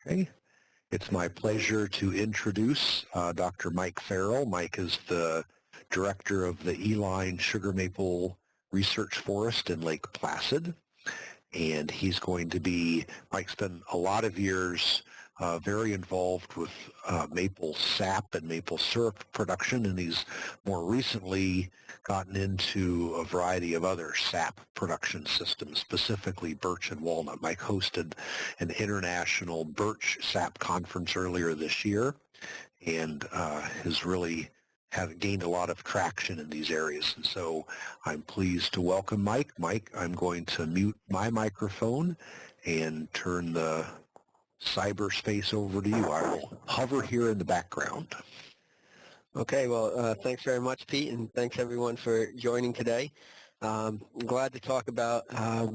Okay. It's my pleasure to introduce Dr. Mike Farrell. Mike is the director of the Uihlein Sugar Maple Research Forest in Lake Placid. And he's going to be, Mike's been a lot of years very involved with maple sap and maple syrup production, and he's more recently gotten into a variety of other sap production systems, specifically birch and walnut. Mike hosted an international birch sap conference earlier this year and has really gained a lot of traction in these areas. And so I'm pleased to welcome Mike. Mike, I'm going to mute my microphone and turn the cyberspace over to you. I will hover here in the background. Okay, well, thanks very much, Pete, and thanks everyone for joining today. I'm glad to talk about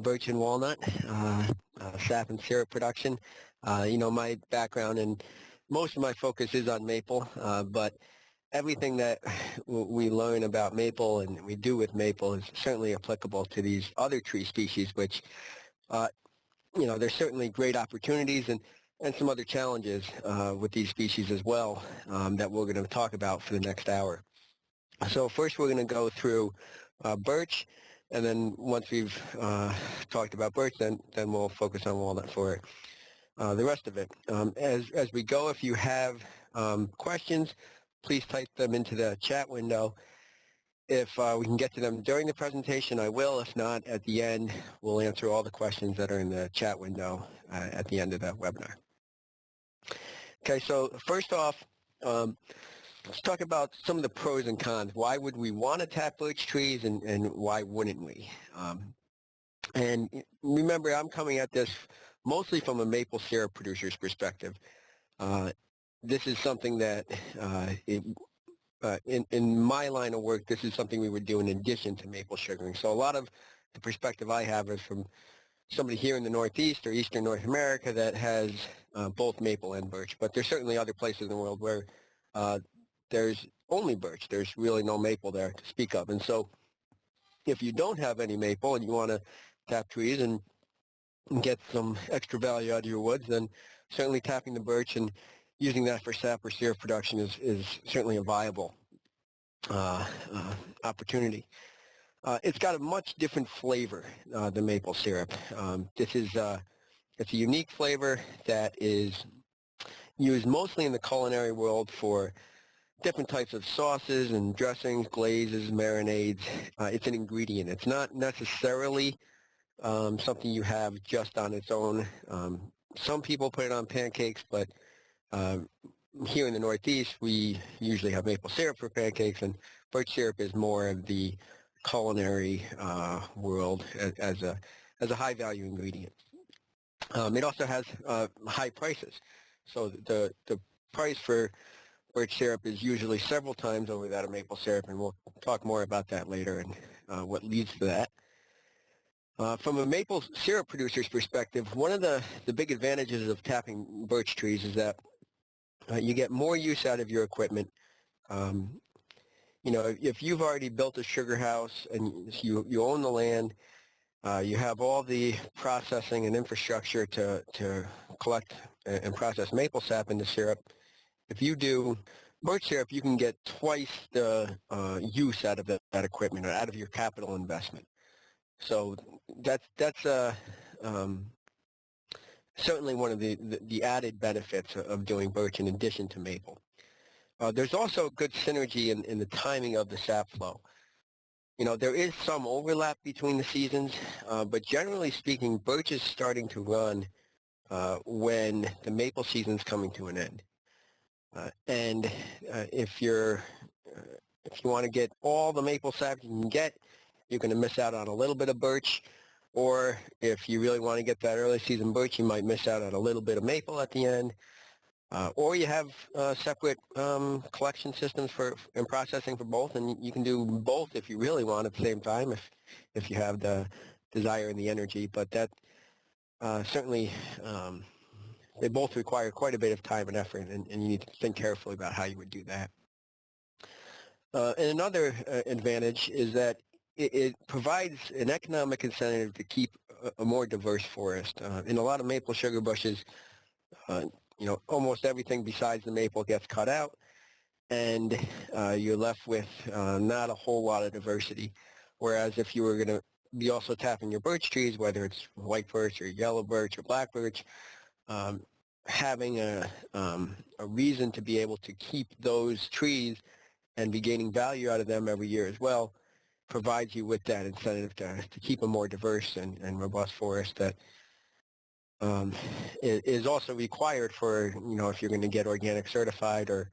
birch and walnut, sap and syrup production. My background and most of my focus is on maple, but everything that we learn about maple and we do with maple is certainly applicable to these other tree species, which, there's certainly great opportunities and some other challenges with these species as well that we're going to talk about for the next hour. So first we're going to go through birch, and then once we've talked about birch, then we'll focus on walnut for the rest of it. As we go, if you have questions, please type them into the chat window. If we can get to them during the presentation, I will. If not, at the end, we'll answer all the questions that are in the chat window at the end of the webinar. Okay, so first off, let's talk about some of the pros and cons. Why would we want to tap birch trees, and why wouldn't we? And remember, I'm coming at this mostly from a maple syrup producer's perspective. This is something that, in my line of work, this is something we would do in addition to maple sugaring. So a lot of the perspective I have is from somebody here in the Northeast or Eastern North America that has both maple and birch. But there's certainly other places in the world where there's only birch. There's really no maple there to speak of. And so if you don't have any maple and you want to tap trees and get some extra value out of your woods, then certainly tapping the birch and using that for sap or syrup production is certainly a viable opportunity. It's got a much different flavor than maple syrup. It's a unique flavor that is used mostly in the culinary world for different types of sauces and dressings, glazes, marinades. It's an ingredient. It's not necessarily something you have just on its own. Some people put it on pancakes, but here in the Northeast, we usually have maple syrup for pancakes, and birch syrup is more of the culinary world as a high-value ingredient. It also has high prices, so the price for birch syrup is usually several times over that of maple syrup, and we'll talk more about that later and what leads to that. From a maple syrup producer's perspective, one of the big advantages of tapping birch trees is that you get more use out of your equipment. If you've already built a sugar house and you own the land, you have all the processing and infrastructure to collect and process maple sap into syrup. If you do birch syrup, you can get twice the use out of that equipment or out of your capital investment. So that's certainly one of the added benefits of doing birch in addition to maple. There's also good synergy in the timing of the sap flow. There is some overlap between the seasons, but generally speaking, birch is starting to run when the maple season's coming to an end. And if you want to get all the maple sap you can get, you're going to miss out on a little bit of birch. Or if you really want to get that early season birch, you might miss out on a little bit of maple at the end. Or you have separate collection systems and processing for both, and you can do both if you really want at the same time, if you have the desire and the energy. But that certainly, they both require quite a bit of time and effort, and you need to think carefully about how you would do that. And another advantage is that it provides an economic incentive to keep a more diverse forest. In a lot of maple sugar bushes, almost everything besides the maple gets cut out, and you're left with not a whole lot of diversity. Whereas if you were going to be also tapping your birch trees, whether it's white birch or yellow birch or black birch, having a reason to be able to keep those trees and be gaining value out of them every year as well provides you with that incentive to keep a more diverse and robust forest that is also required for, if you're going to get organic certified or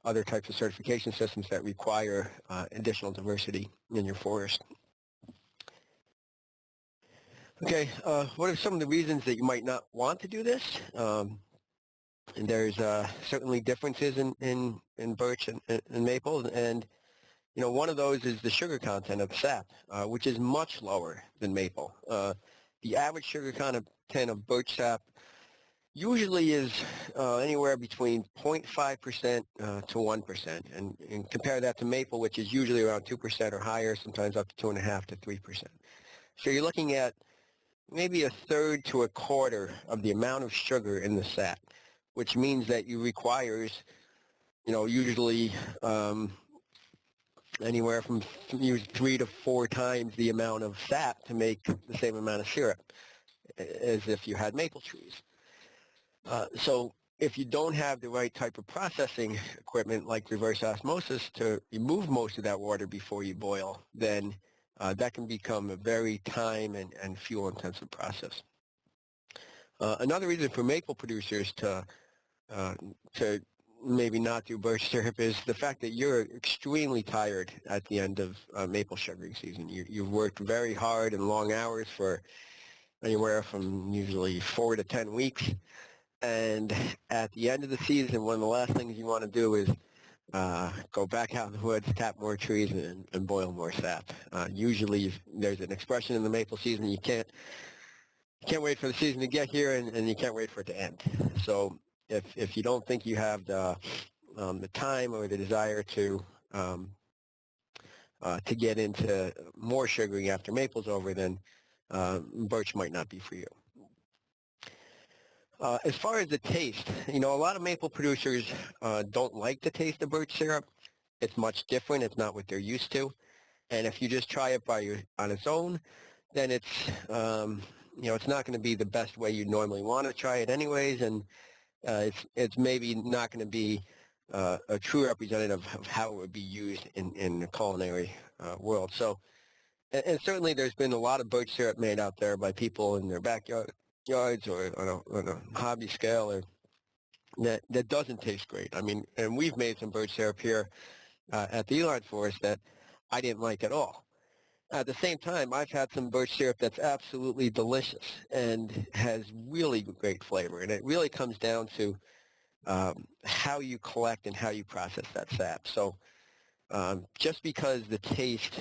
other types of certification systems that require additional diversity in your forest. Okay, what are some of the reasons that you might not want to do this? And there's certainly differences in birch and maple, and one of those is the sugar content of sap, which is much lower than maple. The average sugar content of birch sap usually is anywhere between 0.5% to 1%, and compare that to maple, which is usually around 2% or higher, sometimes up to 2.5% to 3%. So you're looking at maybe a third to a quarter of the amount of sugar in the sap, which means that you requires, usually anywhere from 3 to 4 times the amount of sap to make the same amount of syrup as if you had maple trees. So if you don't have the right type of processing equipment like reverse osmosis to remove most of that water before you boil, then that can become a very time and fuel intensive process. Another reason for maple producers to maybe not do birch syrup is the fact that you're extremely tired at the end of maple sugaring season. You've worked very hard and long hours for anywhere from usually 4 to 10 weeks. And at the end of the season, one of the last things you want to do is go back out in the woods, tap more trees, and boil more sap. Usually there's an expression in the maple season, you can't wait for the season to get here, and you can't wait for it to end. So if you don't think you have the time or the desire to get into more sugaring after maple's over, then birch might not be for you. As far as the taste, a lot of maple producers don't like the taste of birch syrup. It's much different. It's not what they're used to. And if you just try it on its own, then it's not going to be the best way you'd normally want to try it anyways, and it's maybe not going to be a true representative of how it would be used in the culinary world. So, and certainly there's been a lot of birch syrup made out there by people in their backyards or on a hobby scale, or that doesn't taste great. I mean, and we've made some birch syrup here at the Uihlein forest that I didn't like at all. At the same time, I've had some birch syrup that's absolutely delicious and has really great flavor, and it really comes down to how you collect and how you process that sap. So just because the taste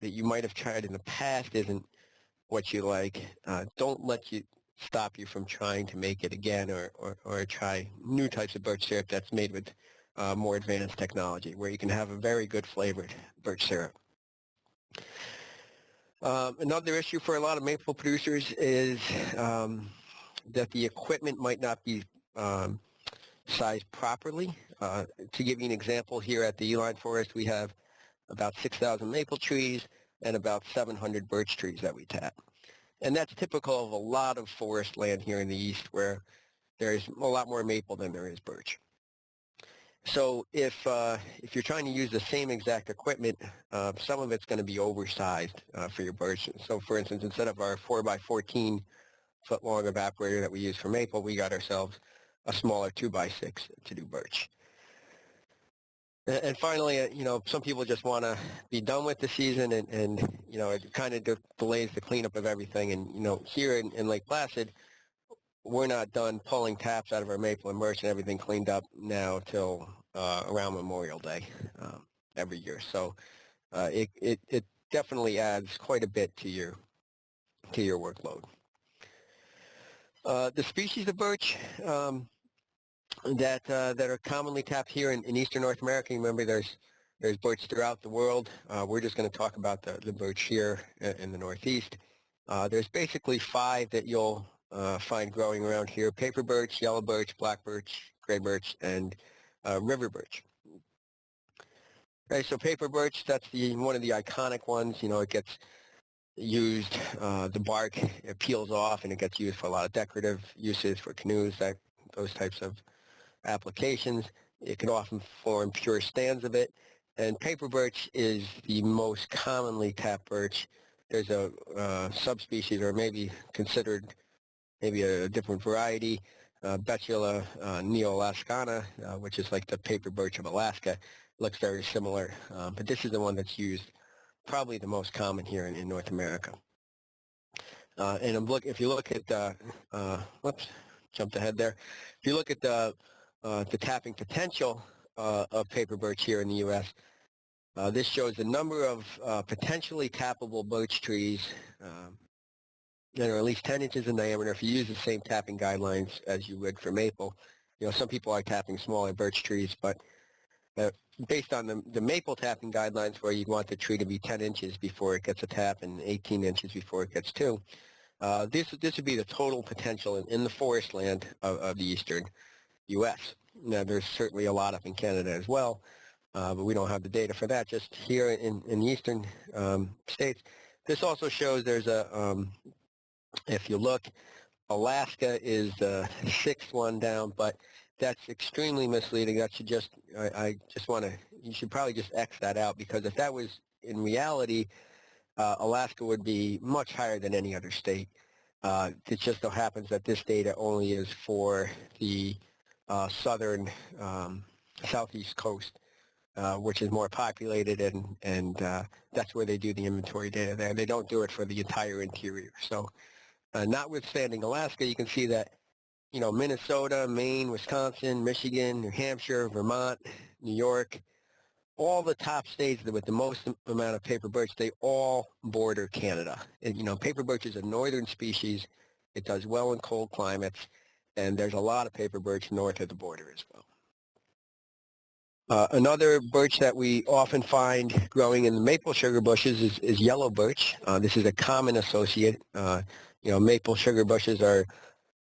that you might have tried in the past isn't what you like, don't let you stop you from trying to make it again, or try new types of birch syrup that's made with more advanced technology, where you can have a very good flavored birch syrup. Another issue for a lot of maple producers is that the equipment might not be sized properly. To give you an example, here at the Uihlein forest, we have about 6,000 maple trees and about 700 birch trees that we tap. And that's typical of a lot of forest land here in the east, where there's a lot more maple than there is birch. So if you're trying to use the same exact equipment, some of it's going to be oversized for your birch. So for instance, instead of our 4x14 foot long evaporator that we use for maple, we got ourselves a smaller 2x6 to do birch. And finally, some people just want to be done with the season, and it kind of delays the cleanup of everything. And, here in Lake Placid, we're not done pulling taps out of our maple and birch and everything cleaned up now till around Memorial Day every year. So it definitely adds quite a bit to your workload. The species of birch that are commonly tapped here in eastern North America. Remember, there's birch throughout the world. We're just going to talk about the birch here in the Northeast. There's basically 5 that you'll find growing around here: paper birch, yellow birch, black birch, gray birch, and river birch. Okay, so paper birch, that's one of the iconic ones. You know, it gets used, the bark, it peels off, and it gets used for a lot of decorative uses, for canoes, those types of applications. It can often form pure stands of it. And paper birch is the most commonly tapped birch. There's a subspecies, or maybe considered maybe a different variety, Betula neoalaskana, which is like the paper birch of Alaska. Looks very similar, but this is the one that's used probably the most common here in North America. And if you look at whoops, jumped ahead there. If you look at the tapping potential of paper birch here in the U.S., this shows the number of potentially tappable birch trees that are at least 10 inches in diameter. If you use the same tapping guidelines as you would for maple, you know, some people are tapping smaller birch trees, but based on the maple tapping guidelines, where you'd want the tree to be 10 inches before it gets a tap and 18 inches before it gets two, this would be the total potential in the forest land of the eastern U.S. Now, there's certainly a lot up in Canada as well, but we don't have the data for that. Just here in the eastern states. This also shows there's if you look, Alaska is the sixth one down, but that's extremely misleading. That should you should probably just X that out, because if that was in reality, Alaska would be much higher than any other state. It just so happens that this data only is for the southern southeast coast, which is more populated, and that's where they do the inventory data there. They don't do it for the entire interior. So notwithstanding Alaska, you can see that, you know, Minnesota, Maine, Wisconsin, Michigan, New Hampshire, Vermont, New York, all the top states with the most amount of paper birch, they all border Canada. And, you know, paper birch is a northern species. It does well in cold climates, and there's a lot of paper birch north of the border as well. Another birch that we often find growing in the maple sugar bushes is yellow birch. This is a common associate. You know, maple sugar bushes are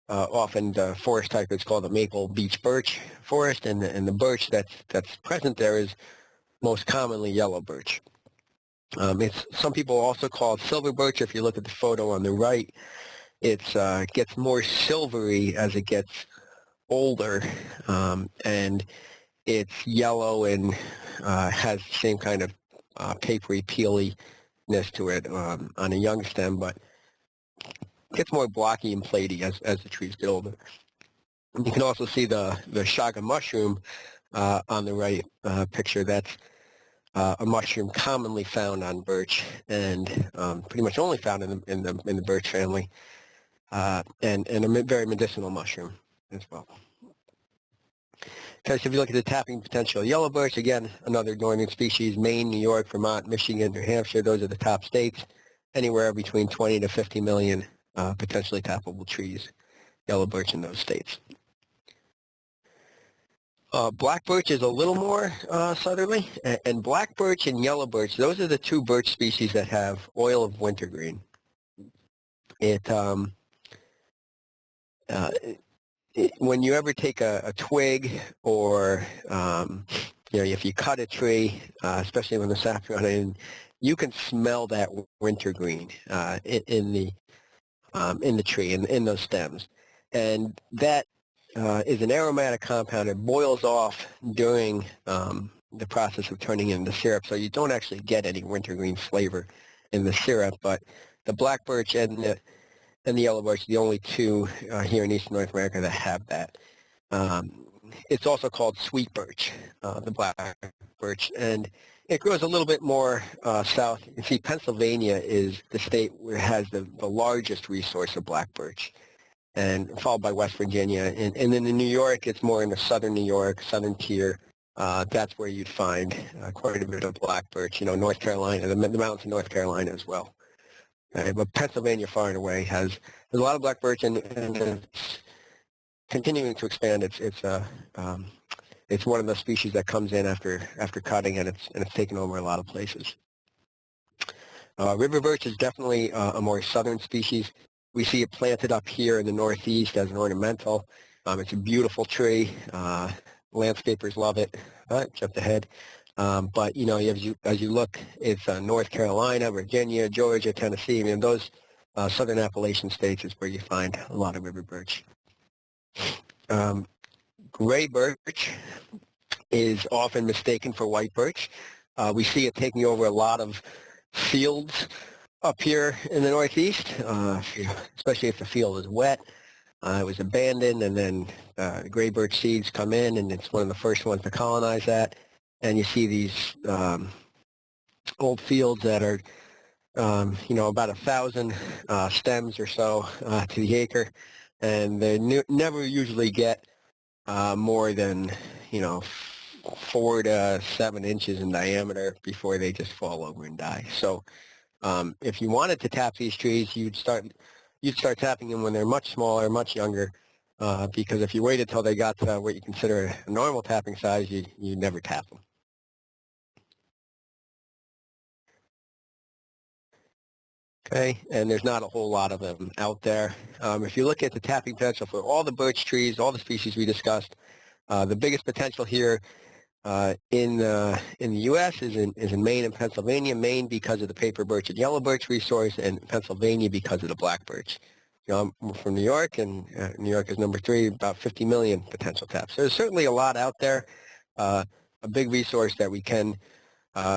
often the forest type is called the maple beech birch forest, and the birch that's present there is most commonly yellow birch. It's some people also call it silver birch. If you look at the photo on the right, it gets more silvery as it gets older, and it's yellow and has the same kind of papery peeliness to it on a young stem, but gets more blocky and platy as the trees get older. You can also see the chaga mushroom on the right picture. That's a mushroom commonly found on birch, and pretty much only found in the birch family, and a very medicinal mushroom as well. Okay, so if you look at the tapping potential of yellow birch, again, another northern species: Maine, New York, Vermont, Michigan, New Hampshire. Those are the top states. Anywhere between 20 to 50 million potentially tappable trees, yellow birch in those states. Black birch is a little more southerly, and black birch and yellow birch, those are the two birch species that have oil of wintergreen. When you ever take a twig, or you know, if you cut a tree, especially when the sap's running in, you can smell that wintergreen in the tree, in those stems, and that is an aromatic compound. It boils off during the process of turning into syrup, so you don't actually get any wintergreen flavor in the syrup. But the black birch and the yellow birch are the only two here in eastern North America that have that. It's also called sweet birch, the black birch, and it grows a little bit more south. You see, Pennsylvania is the state where it has the largest resource of black birch, and followed by West Virginia. And then in New York, it's more in the southern New York, southern tier. That's where you'd find quite a bit of black birch. You know, North Carolina, the mountains of North Carolina as well. But Pennsylvania, far and away, has a lot of black birch, and it's continuing to expand. It's one of the species that comes in after cutting, and it's taken over a lot of places. River birch is definitely a more southern species. We see it planted up here in the Northeast as an ornamental. It's a beautiful tree. Landscapers love it. Jumped ahead. But you know, as you look, it's North Carolina, Virginia, Georgia, Tennessee. I mean, those southern Appalachian states is where you find a lot of river birch. Gray birch is often mistaken for white birch. We see it taking over a lot of fields up here in the Northeast, especially if the field is wet. It was abandoned, and then gray birch seeds come in, and it's one of the first ones to colonize that. And you see these old fields that are, you know, about 1,000 stems or so to the acre, and they never usually get more than, you know, 4 to 7 inches in diameter before they just fall over and die. So if you wanted to tap these trees, you'd start tapping them when they're much smaller, much younger, because if you waited till they got to what you consider a normal tapping size, you'd never tap them. Okay, and there's not a whole lot of them out there. If you look at the tapping potential for all the birch trees, all the species we discussed, the biggest potential here in the U.S. is in Maine and Pennsylvania. Maine because of the paper birch and yellow birch resource, and Pennsylvania because of the black birch. You know, I'm from New York, and New York is number 3, about 50 million potential taps. So there's certainly a lot out there, a big resource that we can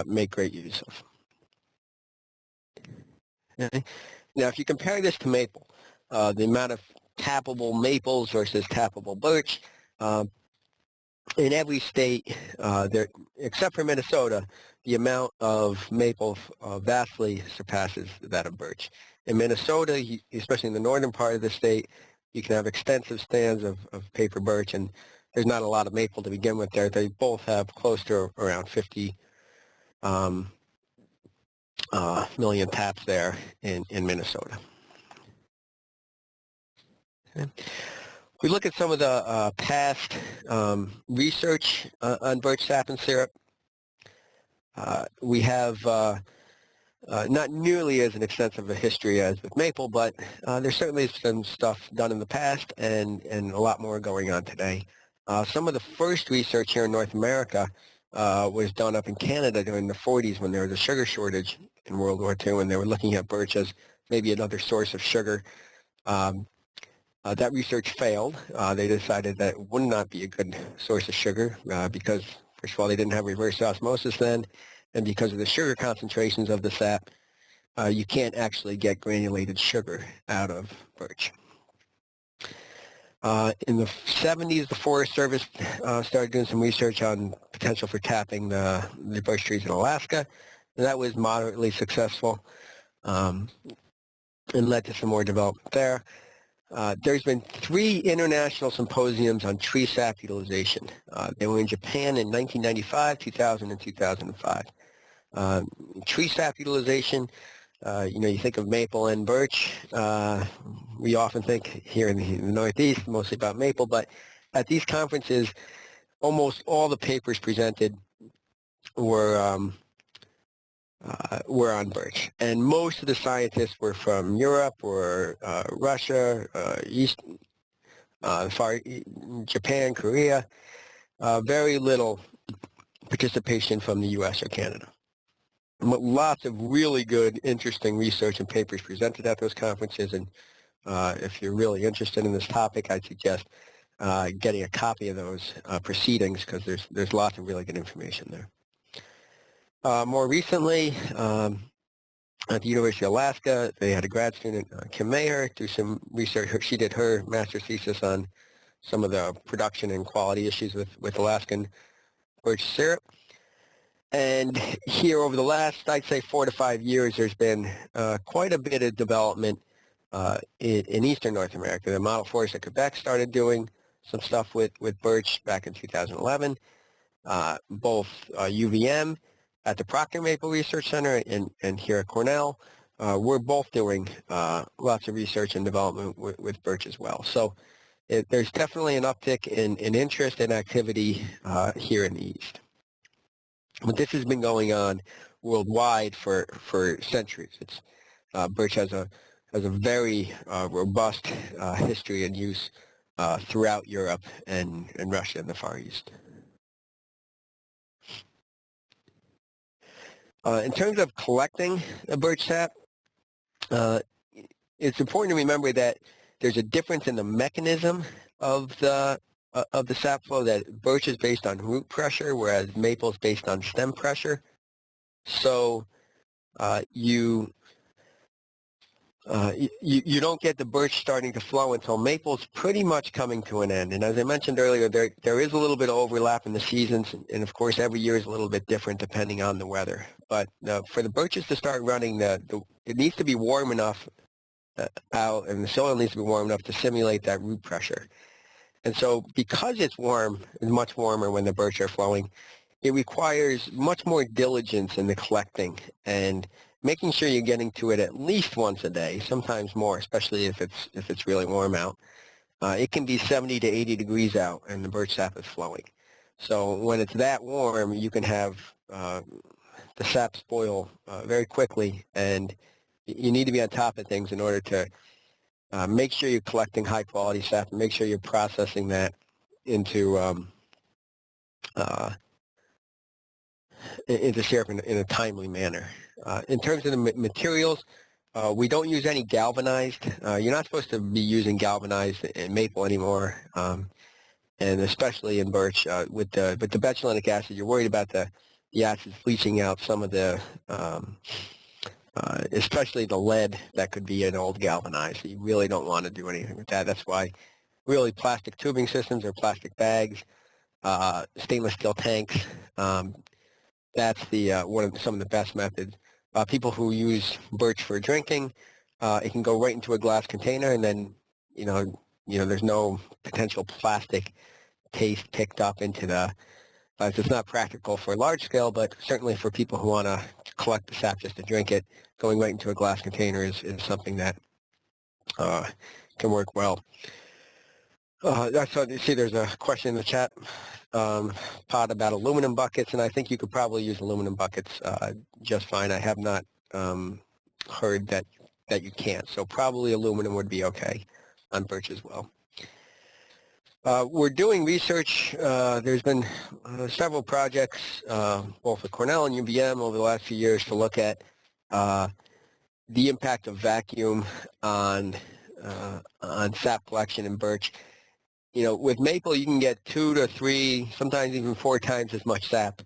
make great use of. Okay. Now, if you compare this to maple, the amount of tappable maples versus tappable birch, in every state, except for Minnesota, the amount of maple vastly surpasses that of birch. In Minnesota, especially in the northern part of the state, you can have extensive stands of paper birch, and there's not a lot of maple to begin with there. They both have close to around 50 million taps there in Minnesota. Okay. We look at some of the past research on birch sap and syrup. We have not nearly as an extensive a history as with maple, but there's certainly some stuff done in the past and a lot more going on today. Some of the first research here in North America was done up in Canada during the 40s when there was a sugar shortage in World War II, and they were looking at birch as maybe another source of sugar. That research failed. They decided that it would not be a good source of sugar because, first of all, they didn't have reverse osmosis then, and because of the sugar concentrations of the sap, you can't actually get granulated sugar out of birch. In the 70s, the Forest Service started doing some research on potential for tapping the birch trees in Alaska, and that was moderately successful and led to some more development there. There's been 3 international symposiums on tree sap utilization. They were in Japan in 1995, 2000, and 2005. Tree sap utilization, you know, you think of maple and birch. We often think here in the Northeast mostly about maple, but at these conferences, almost all the papers presented were on birch, and most of the scientists were from Europe or Russia, Japan, Korea. Very little participation from the U.S. or Canada. Lots of really good, interesting research and papers presented at those conferences, and if you're really interested in this topic, I'd suggest getting a copy of those proceedings because there's lots of really good information there. More recently, at the University of Alaska, they had a grad student, Kim Maher, do some research. She did her master's thesis on some of the production and quality issues with Alaskan birch syrup. And here over the last, I'd say 4 to 5 years, there's been quite a bit of development in eastern North America. The Model Forest at Quebec started doing some stuff with birch back in 2011. Both UVM at the Proctor Maple Research Center and here at Cornell, we're both doing lots of research and development with birch as well. So there's definitely an uptick in interest and activity here in the East. But this has been going on worldwide for centuries. Birch has a has a very robust history and use throughout Europe and Russia and the Far East. In terms of collecting a birch sap, it's important to remember that there's a difference in the mechanism of the sap flow. That birch is based on root pressure, whereas maple is based on stem pressure. So you don't get the birch starting to flow until maple's pretty much coming to an end. And as I mentioned earlier, there is a little bit of overlap in the seasons, and of course every year is a little bit different depending on the weather. But for the birches to start running, it needs to be warm enough out, and the soil needs to be warm enough to simulate that root pressure. And so because it's warm, it's much warmer when the birch are flowing, it requires much more diligence in the collecting and making sure you're getting to it at least once a day, sometimes more, especially if it's really warm out. It can be 70 to 80 degrees out and the birch sap is flowing. So when it's that warm, you can have the sap spoil very quickly, and you need to be on top of things in order to make sure you're collecting high quality sap and make sure you're processing that into syrup in a timely manner. In terms of the materials, we don't use any galvanized. You're not supposed to be using galvanized in maple anymore, and especially in birch. With the betulinic acid, you're worried about the acids leaching out some of the, especially the lead that could be in old galvanized. You really don't want to do anything with that. That's why really plastic tubing systems or plastic bags, stainless steel tanks, that's some of the best methods. People who use birch for drinking, it can go right into a glass container, and then there's no potential plastic taste picked up into the. It's not practical for large scale, but certainly for people who want to collect the sap just to drink it, going right into a glass container is something that can work well. I saw, you see there's a question in the chat pod about aluminum buckets, and I think you could probably use aluminum buckets just fine. I have not heard that you can't, so probably aluminum would be okay on birch as well. We're doing research. There's been several projects, both at Cornell and UVM over the last few years, to look at the impact of vacuum on sap collection in birch. With maple, you can get 2 to 3, sometimes even 4 times as much sap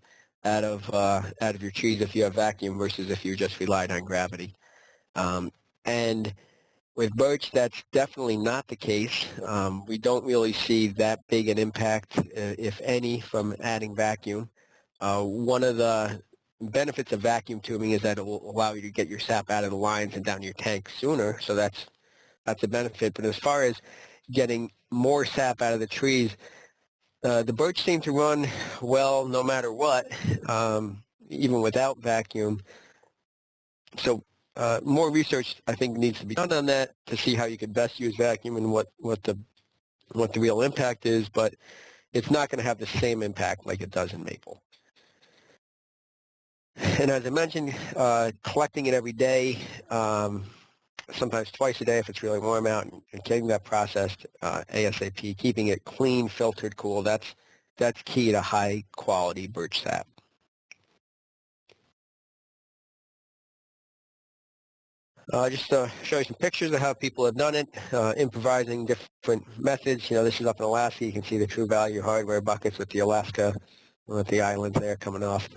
out of your trees if you have vacuum versus if you just relied on gravity. And with birch, that's definitely not the case. We don't really see that big an impact, if any, from adding vacuum. One of the benefits of vacuum tubing is that it will allow you to get your sap out of the lines and down your tank sooner, so that's a benefit. But as far as getting more sap out of the trees, the birch seem to run well no matter what, even without vacuum. So more research, I think, needs to be done on that to see how you could best use vacuum and what the real impact is, but it's not going to have the same impact like it does in maple. And as I mentioned, collecting it every day, sometimes twice a day if it's really warm out, and getting that processed ASAP, keeping it clean, filtered, cool, that's key to high quality birch sap. Just to show you some pictures of how people have done it, improvising different methods. This is up in Alaska. You can see the True Value hardware buckets with the Alaska, with the islands there coming off.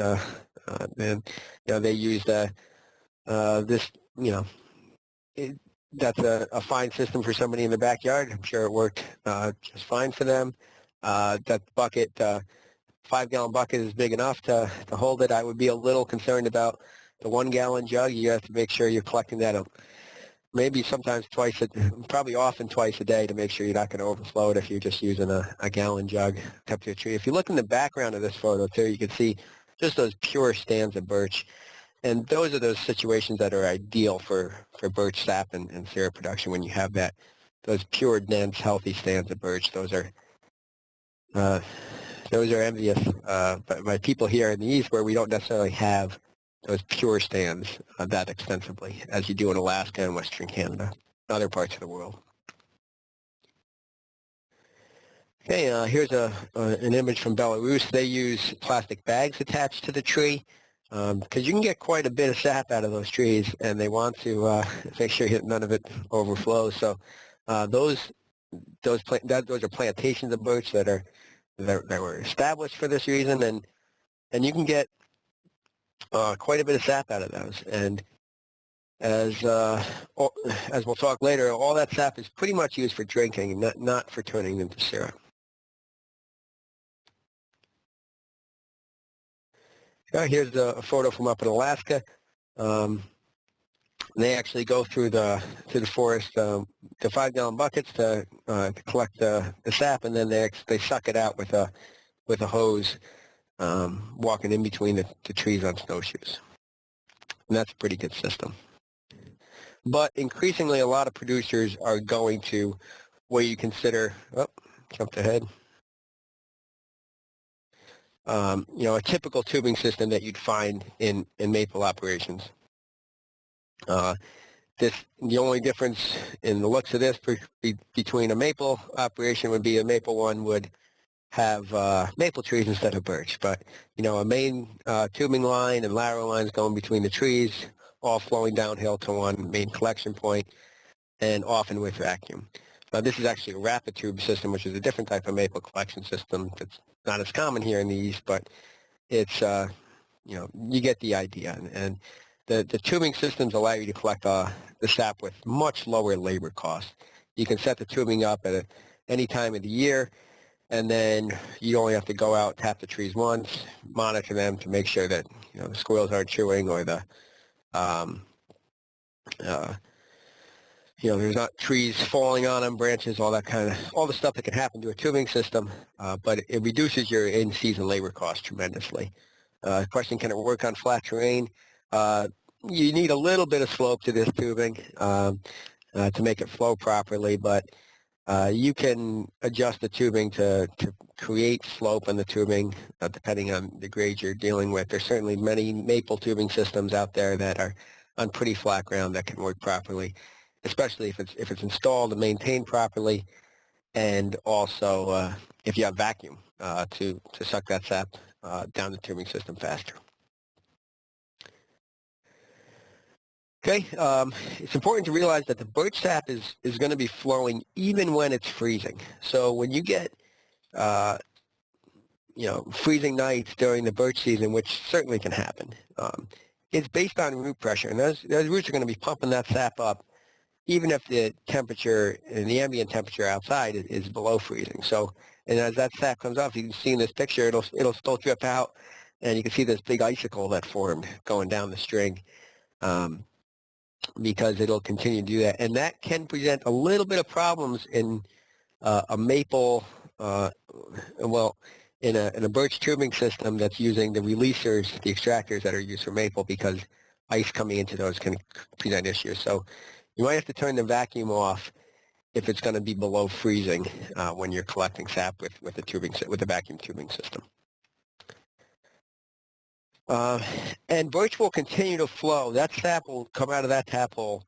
And they use this. That's a fine system for somebody in the backyard. I'm sure it worked just fine for them. That bucket, 5-gallon bucket, is big enough to hold it. I would be a little concerned about the 1-gallon jug. You have to make sure you're collecting that maybe sometimes probably often twice a day to make sure you're not going to overflow it if you're just using a gallon jug up to a tree. If you look in the background of this photo too, you can see just those pure stands of birch. And those are those situations that are ideal for birch sap and syrup production, when you have those pure, dense, healthy stands of birch. Those are envious by people here in the East, where we don't necessarily have pure stands that extensively as you do in Alaska and Western Canada, other parts of the world. Okay, here's an image from Belarus. They use plastic bags attached to the tree because you can get quite a bit of sap out of those trees, and they want to make sure none of it overflows. So those are plantations of birch that were established for this reason, and you can get quite a bit of sap out of those. And as we'll talk later, all that sap is pretty much used for drinking, not for turning into syrup. Here's a photo from up in Alaska. They actually go through the forest to 5-gallon buckets to collect the sap, and then they suck it out with a hose, walking in between the trees on snowshoes. And that's a pretty good system. But increasingly, a lot of producers are going to where you consider, jumped ahead. A typical tubing system that you'd find in maple operations. The only difference in the looks of this between a maple operation would be a maple one would have maple trees instead of birch. But, a main tubing line and lateral lines going between the trees, all flowing downhill to one main collection point, and often with vacuum. Now, this is actually a rapid tube system, which is a different type of maple collection system that's not as common here in the East, but it's, you get the idea. And the tubing systems allow you to collect the sap with much lower labor costs. You can set the tubing up at any time of the year, and then you only have to go out, tap the trees once, monitor them to make sure that the squirrels aren't chewing or there's not trees falling on them, branches, all the stuff that can happen to a tubing system, but it reduces your in-season labor costs tremendously. Question, can it work on flat terrain? You need a little bit of slope to this tubing to make it flow properly, but you can adjust the tubing to create slope in the tubing depending on the grade you're dealing with. There's certainly many maple tubing systems out there that are on pretty flat ground that can work properly, especially if it's installed and maintained properly, and also if you have vacuum to suck that sap down the tubing system faster. Okay, it's important to realize that the birch sap is going to be flowing even when it's freezing. So when you get freezing nights during the birch season, which certainly can happen, it's based on root pressure, and those roots are going to be pumping that sap up even if the temperature and the ambient temperature outside is below freezing. So, and as that sap comes off, you can see in this picture, it'll still drip out, and you can see this big icicle that formed going down the string because it'll continue to do that. And that can present a little bit of problems in a maple, in a birch tubing system that's using the releasers, the extractors that are used for maple, because ice coming into those can present issues. So you might have to turn the vacuum off if it's going to be below freezing when you're collecting sap with the vacuum tubing system. And birch will continue to flow. That sap will come out of that tap hole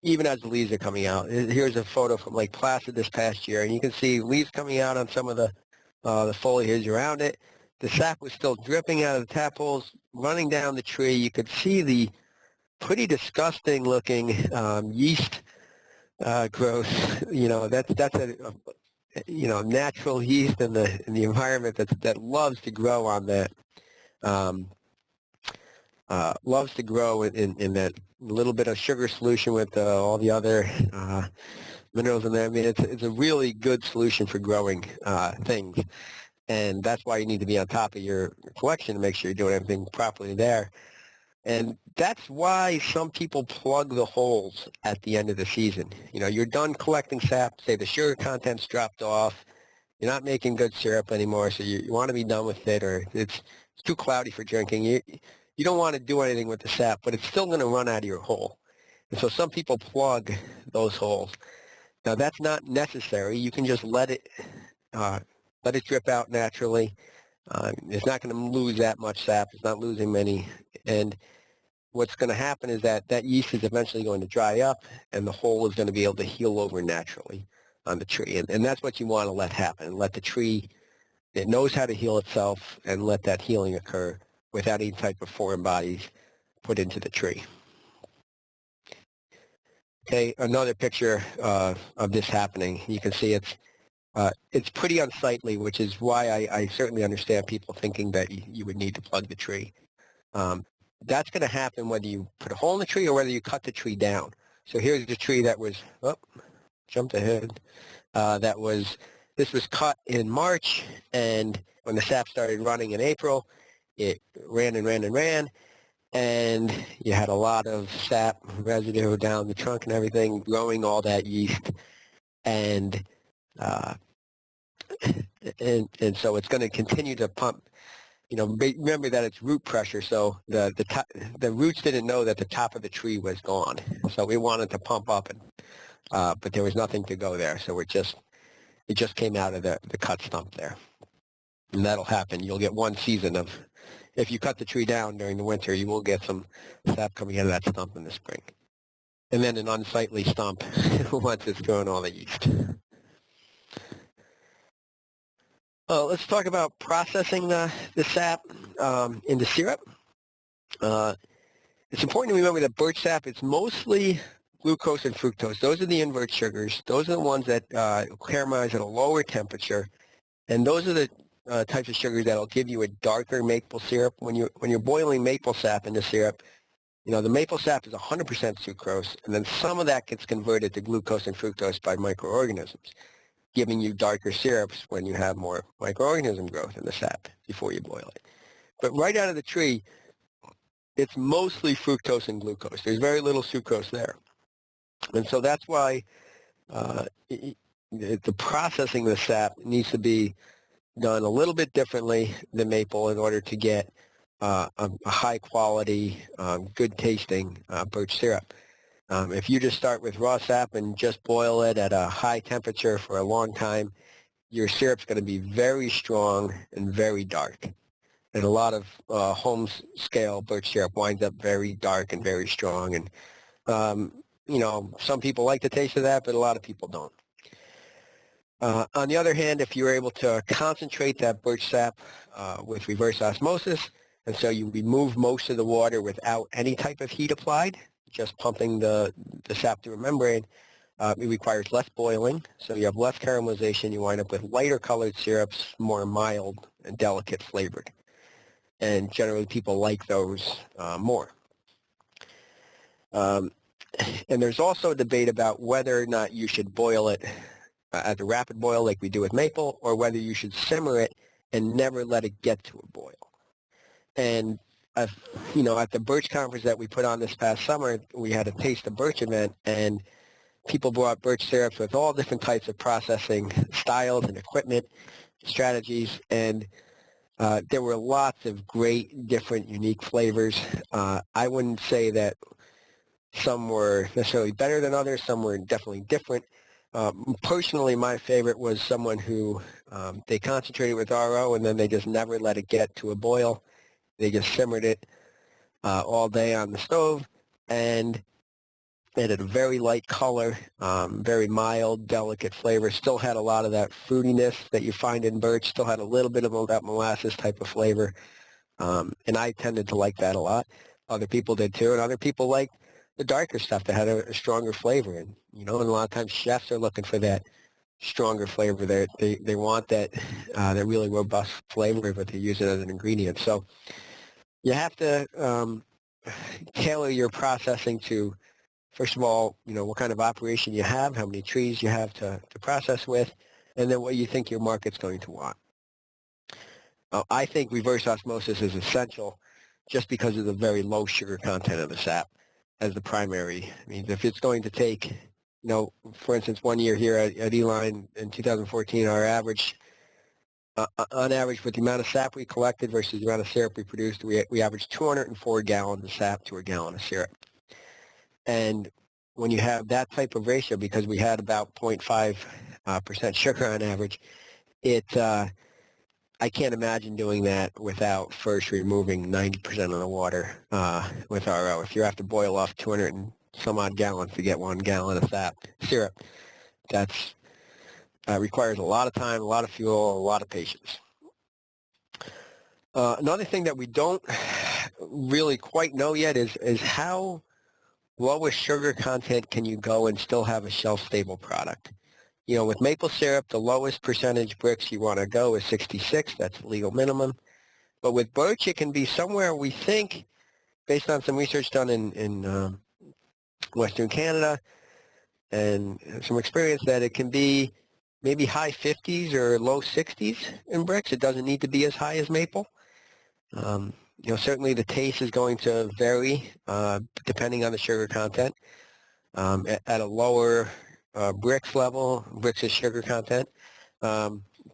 even as the leaves are coming out. Here's a photo from Lake Placid this past year, and you can see leaves coming out on some of the foliage around it. The sap was still dripping out of the tap holes, running down the tree. You could see the pretty disgusting looking yeast growth. That's a natural yeast in the environment that loves to grow on that. Loves to grow in that little bit of sugar solution with all the other minerals in there. I mean, it's a really good solution for growing things, and that's why you need to be on top of your collection to make sure you're doing everything properly there. And that's why some people plug the holes at the end of the season. You're done collecting sap, say the sugar content's dropped off, you're not making good syrup anymore, so you want to be done with it, or it's too cloudy for drinking. You don't want to do anything with the sap, but it's still going to run out of your hole. And so some people plug those holes. Now that's not necessary. You can just let it drip out naturally. It's not going to lose that much sap. It's not losing many. And what's going to happen is that that yeast is eventually going to dry up, and the hole is going to be able to heal over naturally on the tree. And that's what you want to let happen. Let the tree, it knows how to heal itself, and let that healing occur without any type of foreign bodies put into the tree. Okay, another picture of this happening. You can see it's pretty unsightly, which is why I certainly understand people thinking that you would need to plug the tree. That's going to happen whether you put a hole in the tree or whether you cut the tree down. So here's the tree that was, jumped ahead, this was cut in March, and when the sap started running in April, it ran and ran and ran, and you had a lot of sap residue down the trunk and everything, growing all that yeast, and so it's going to continue to pump. Remember that it's root pressure, so the roots didn't know that the top of the tree was gone, so we wanted to pump up, but there was nothing to go there, so it just came out of the cut stump there, and that'll happen. You'll get one season of, if you cut the tree down during the winter, you will get some sap coming out of that stump in the spring, and then an unsightly stump once it's thrown all the yeast. Let's talk about processing the sap into syrup. It's important to remember that birch sap is mostly glucose and fructose. Those are the invert sugars. Those are the ones that caramelize at a lower temperature, and those are the types of sugars that will give you a darker maple syrup. When you're boiling maple sap into syrup, the maple sap is 100% sucrose, and then some of that gets converted to glucose and fructose by microorganisms, giving you darker syrups when you have more microorganism growth in the sap before you boil it. But right out of the tree, it's mostly fructose and glucose. There's very little sucrose there. And so that's why the processing of the sap needs to be done a little bit differently than maple in order to get a high quality, good tasting birch syrup. If you just start with raw sap and just boil it at a high temperature for a long time, your syrup's going to be very strong and very dark. And a lot of home-scale birch syrup winds up very dark and very strong. And, some people like the taste of that, but a lot of people don't. On the other hand, if you're able to concentrate that birch sap with reverse osmosis, and so you remove most of the water without any type of heat applied, just pumping the sap through a membrane, it requires less boiling, so you have less caramelization. You wind up with lighter colored syrups, more mild and delicate flavored. And generally people like those more. And there's also a debate about whether or not you should boil it at a rapid boil like we do with maple, or whether you should simmer it and never let it get to a boil. And at the Birch conference that we put on this past summer, we had a Taste of Birch event, and people brought birch syrups with all different types of processing styles and equipment strategies, and there were lots of great, different, unique flavors. I wouldn't say that some were necessarily better than others. Some were definitely different. Personally, my favorite was someone who they concentrated with RO, and then they just never let it get to a boil. They just simmered it all day on the stove, and it had a very light color, very mild, delicate flavor. Still had a lot of that fruitiness that you find in birch. Still had a little bit of that molasses type of flavor, and I tended to like that a lot. Other people did too, and other people liked the darker stuff that had a stronger flavor. And and a lot of times chefs are looking for that stronger flavor. They want that really robust flavor, but they use it as an ingredient. So you have to tailor your processing to, first of all, what kind of operation you have, how many trees you have to process with, and then what you think your market's going to want. I think reverse osmosis is essential just because of the very low sugar content of the sap as the primary. I mean, if it's going to take, for instance, 1 year here at Uihlein in 2014, our average, on average, with the amount of sap we collected versus the amount of syrup we produced, we averaged 204 gallons of sap to a gallon of syrup. And when you have that type of ratio, because we had about 0.5% sugar on average, it I can't imagine doing that without first removing 90% of the water with RO. If you have to boil off 200 and some odd gallons to get 1 gallon of syrup, that's requires a lot of time, a lot of fuel, a lot of patience. Another thing that we don't really quite know yet is how low a sugar content can you go and still have a shelf-stable product. You know, with maple syrup, the lowest percentage Brix you want to go is 66. That's the legal minimum. But with birch, it can be somewhere, we think, based on some research done in Western Canada and some experience, that it can be maybe high 50s or low 60s in Brix. It doesn't need to be as high as maple. You know, certainly the taste is going to vary depending on the sugar content. At a lower Brix level, Brix's sugar content,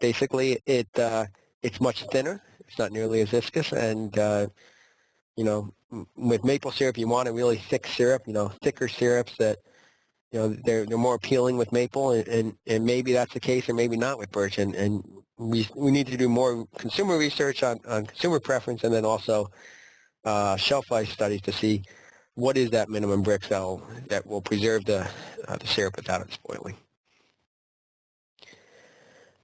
basically it's much thinner. It's not nearly as viscous, and you know, with maple syrup, you want a really thick syrup. You know, thicker syrups that, you know, they're more appealing with maple, and maybe that's the case, or maybe not with birch. And we need to do more consumer research on consumer preference, and then also shelf life studies to see what is that minimum Brix that will preserve the syrup without it spoiling.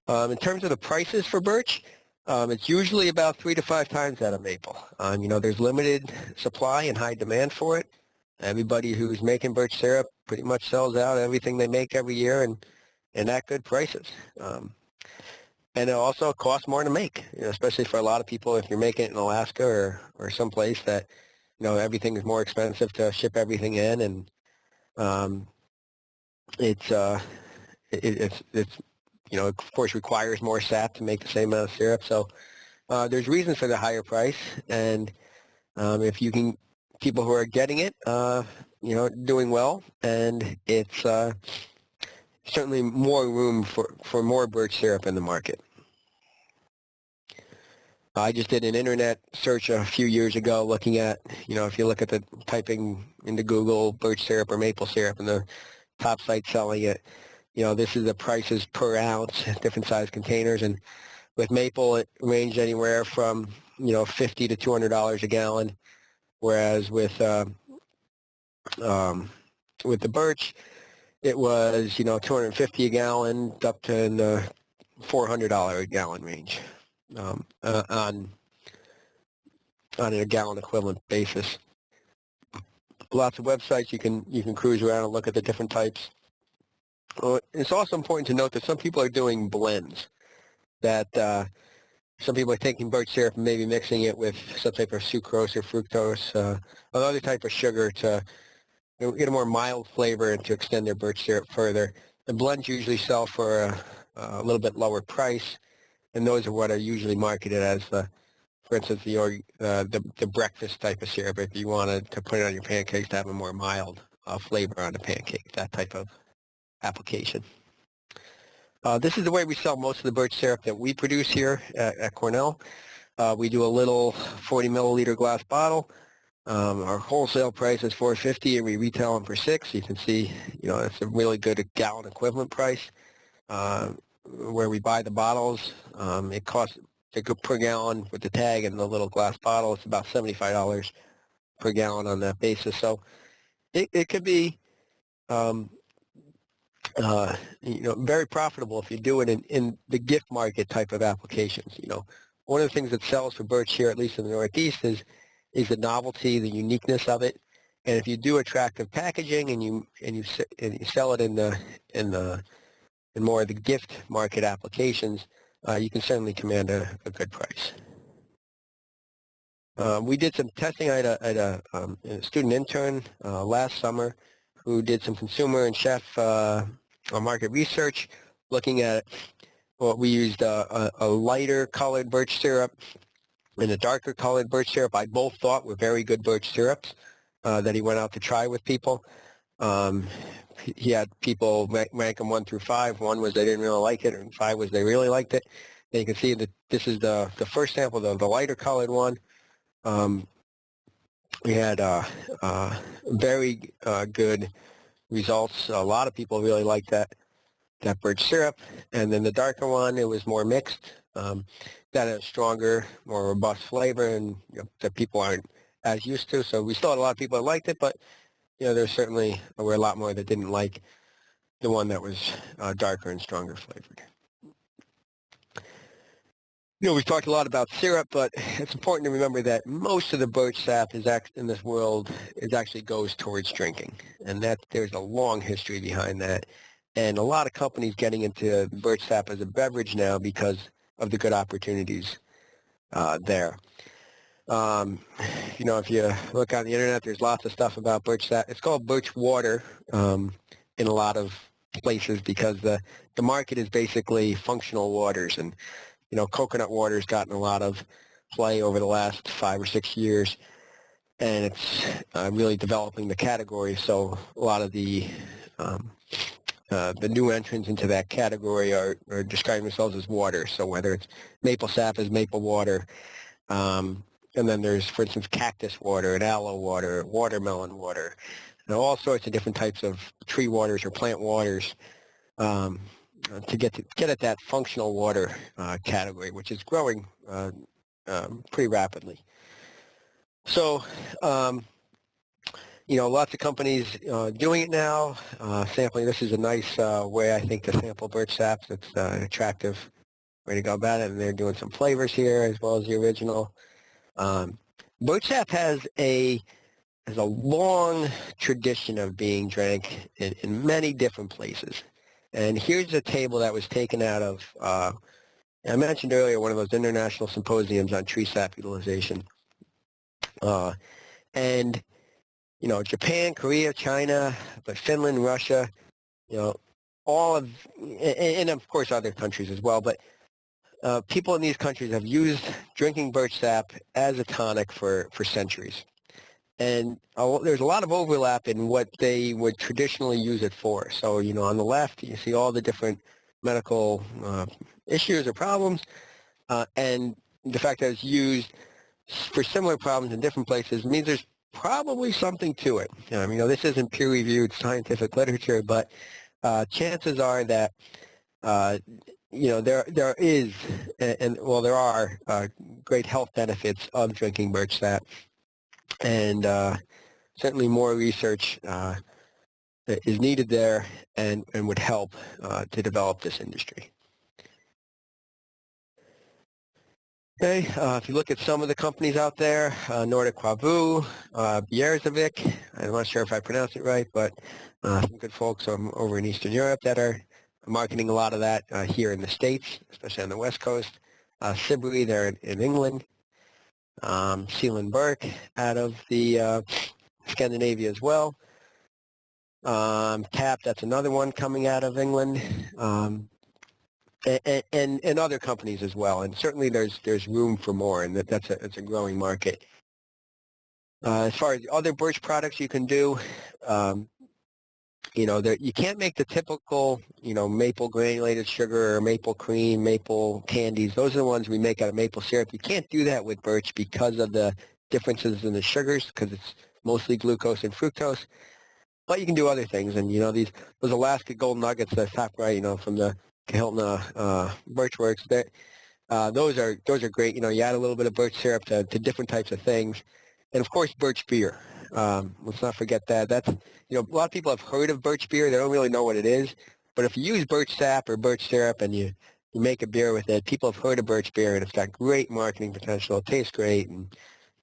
In terms of the prices for birch, it's usually about 3 to 5 times that of maple. You know, there's limited supply and high demand for it. Everybody who's making birch syrup pretty much sells out everything they make every year, and at good prices. And it also costs more to make, you know, especially for a lot of people. If you're making it in Alaska or someplace that, you know, everything is more expensive to ship everything in, and it's you know, of course requires more sap to make the same amount of syrup. So there's reasons for the higher price, and if you can, people who are getting it, you know, doing well, and it's certainly more room for more birch syrup in the market. I just did an internet search a few years ago looking at, you know, if you look at the typing into Google birch syrup or maple syrup, and the top site selling it, you know, this is the prices per ounce, different size containers, and with maple it ranged anywhere from, you know, $50 to $200 a gallon, whereas with the birch it was, you know, $250 a gallon up to the $400 a gallon range on a gallon equivalent basis. Lots of websites you can cruise around and look at the different types. It's also important to note that some people are doing blends. That some people are taking birch syrup and maybe mixing it with some type of sucrose or fructose, another type of sugar to get a more mild flavor and to extend their birch syrup further. The blends usually sell for a little bit lower price, and those are what are usually marketed as, for instance, the breakfast type of syrup. If you wanted to put it on your pancakes to have a more mild flavor on the pancake, that type of application. This is the way we sell most of the birch syrup that we produce here at Cornell. We do a little 40 milliliter glass bottle. Our wholesale price is $4.50, and we retail them for $6. You can see, you know, it's a really good gallon equivalent price. Where we buy the bottles, it costs per gallon with the tag and the little glass bottle. It's about $75 per gallon on that basis. So it could be, you know, very profitable if you do it in the gift market type of applications. You know, one of the things that sells for birch here, at least in the Northeast, is the novelty, the uniqueness of it. And if you do attractive packaging and you sell it in more of the gift market applications, you can certainly command a good price. We did some testing. I had a student intern last summer who did some consumer and chef market research looking at what we used a lighter colored birch syrup and a darker colored birch syrup. I both thought were very good birch syrups that he went out to try with people. He had people rank them 1 through 5. 1 was they didn't really like it, and 5 was they really liked it. And you can see that this is the first sample, the lighter colored one. We had very good results. A lot of people really liked that birch syrup. And then the darker one, it was more mixed. that has stronger, more robust flavor, and that people aren't as used to. So we still had a lot of people that liked it, but there's certainly were a lot more that didn't like the one that was darker and stronger flavored. We've talked a lot about syrup, but it's important to remember that most of the birch sap in this world actually goes towards drinking, and that there's a long history behind that, and a lot of companies getting into birch sap as a beverage now because of the good opportunities there. If you look on the internet, there's lots of stuff about birch sap. It's called birch water in a lot of places because the market is basically functional waters, and coconut water has gotten a lot of play over the last 5 or 6 years, and it's really developing the category. So a lot of the new entrants into that category are describing themselves as water. So whether it's maple sap is maple water, and then there's, for instance, cactus water and aloe water, watermelon water, and all sorts of different types of tree waters or plant waters. To get at that functional water category, which is growing pretty rapidly. So, lots of companies doing it now. Sampling, this is a nice way, I think, to sample birch sap. It's an attractive way to go about it, and they're doing some flavors here as well as the original. Birch sap has a long tradition of being drank in many different places. And here's a table that was taken out of, I mentioned earlier, one of those international symposiums on tree sap utilization. And, Japan, Korea, China, but Finland, Russia, all of, and of course other countries as well, but people in these countries have used drinking birch sap as a tonic for centuries. And there's a lot of overlap in what they would traditionally use it for. So, on the left, you see all the different medical issues or problems, and the fact that it's used for similar problems in different places means there's probably something to it. This isn't peer-reviewed scientific literature, but chances are that, there is, there are great health benefits of drinking birch sap. And certainly more research is needed there and would help to develop this industry. Okay, if you look at some of the companies out there, Nordic Quavu, Bierzavik, I'm not sure if I pronounced it right, but some good folks over in Eastern Europe that are marketing a lot of that here in the States, especially on the West Coast. Sibley, they're in England. Sealand Birch out of the Scandinavia as well. TAP, that's another one coming out of England, and other companies as well. And certainly there's room for more, and it's a growing market. As far as other birch products you can do, you can't make the typical, maple granulated sugar or maple cream, maple candies. Those are the ones we make out of maple syrup. You can't do that with birch because of the differences in the sugars, because it's mostly glucose and fructose. But you can do other things, and those Alaska Gold Nuggets that top right, from the Kahiltna Birch Works, those are great. You add a little bit of birch syrup to different types of things, and of course birch beer. Let's not forget that. That's a lot of people have heard of birch beer. They don't really know what it is. But if you use birch sap or birch syrup and you make a beer with it, people have heard of birch beer, and it's got great marketing potential. It tastes great, and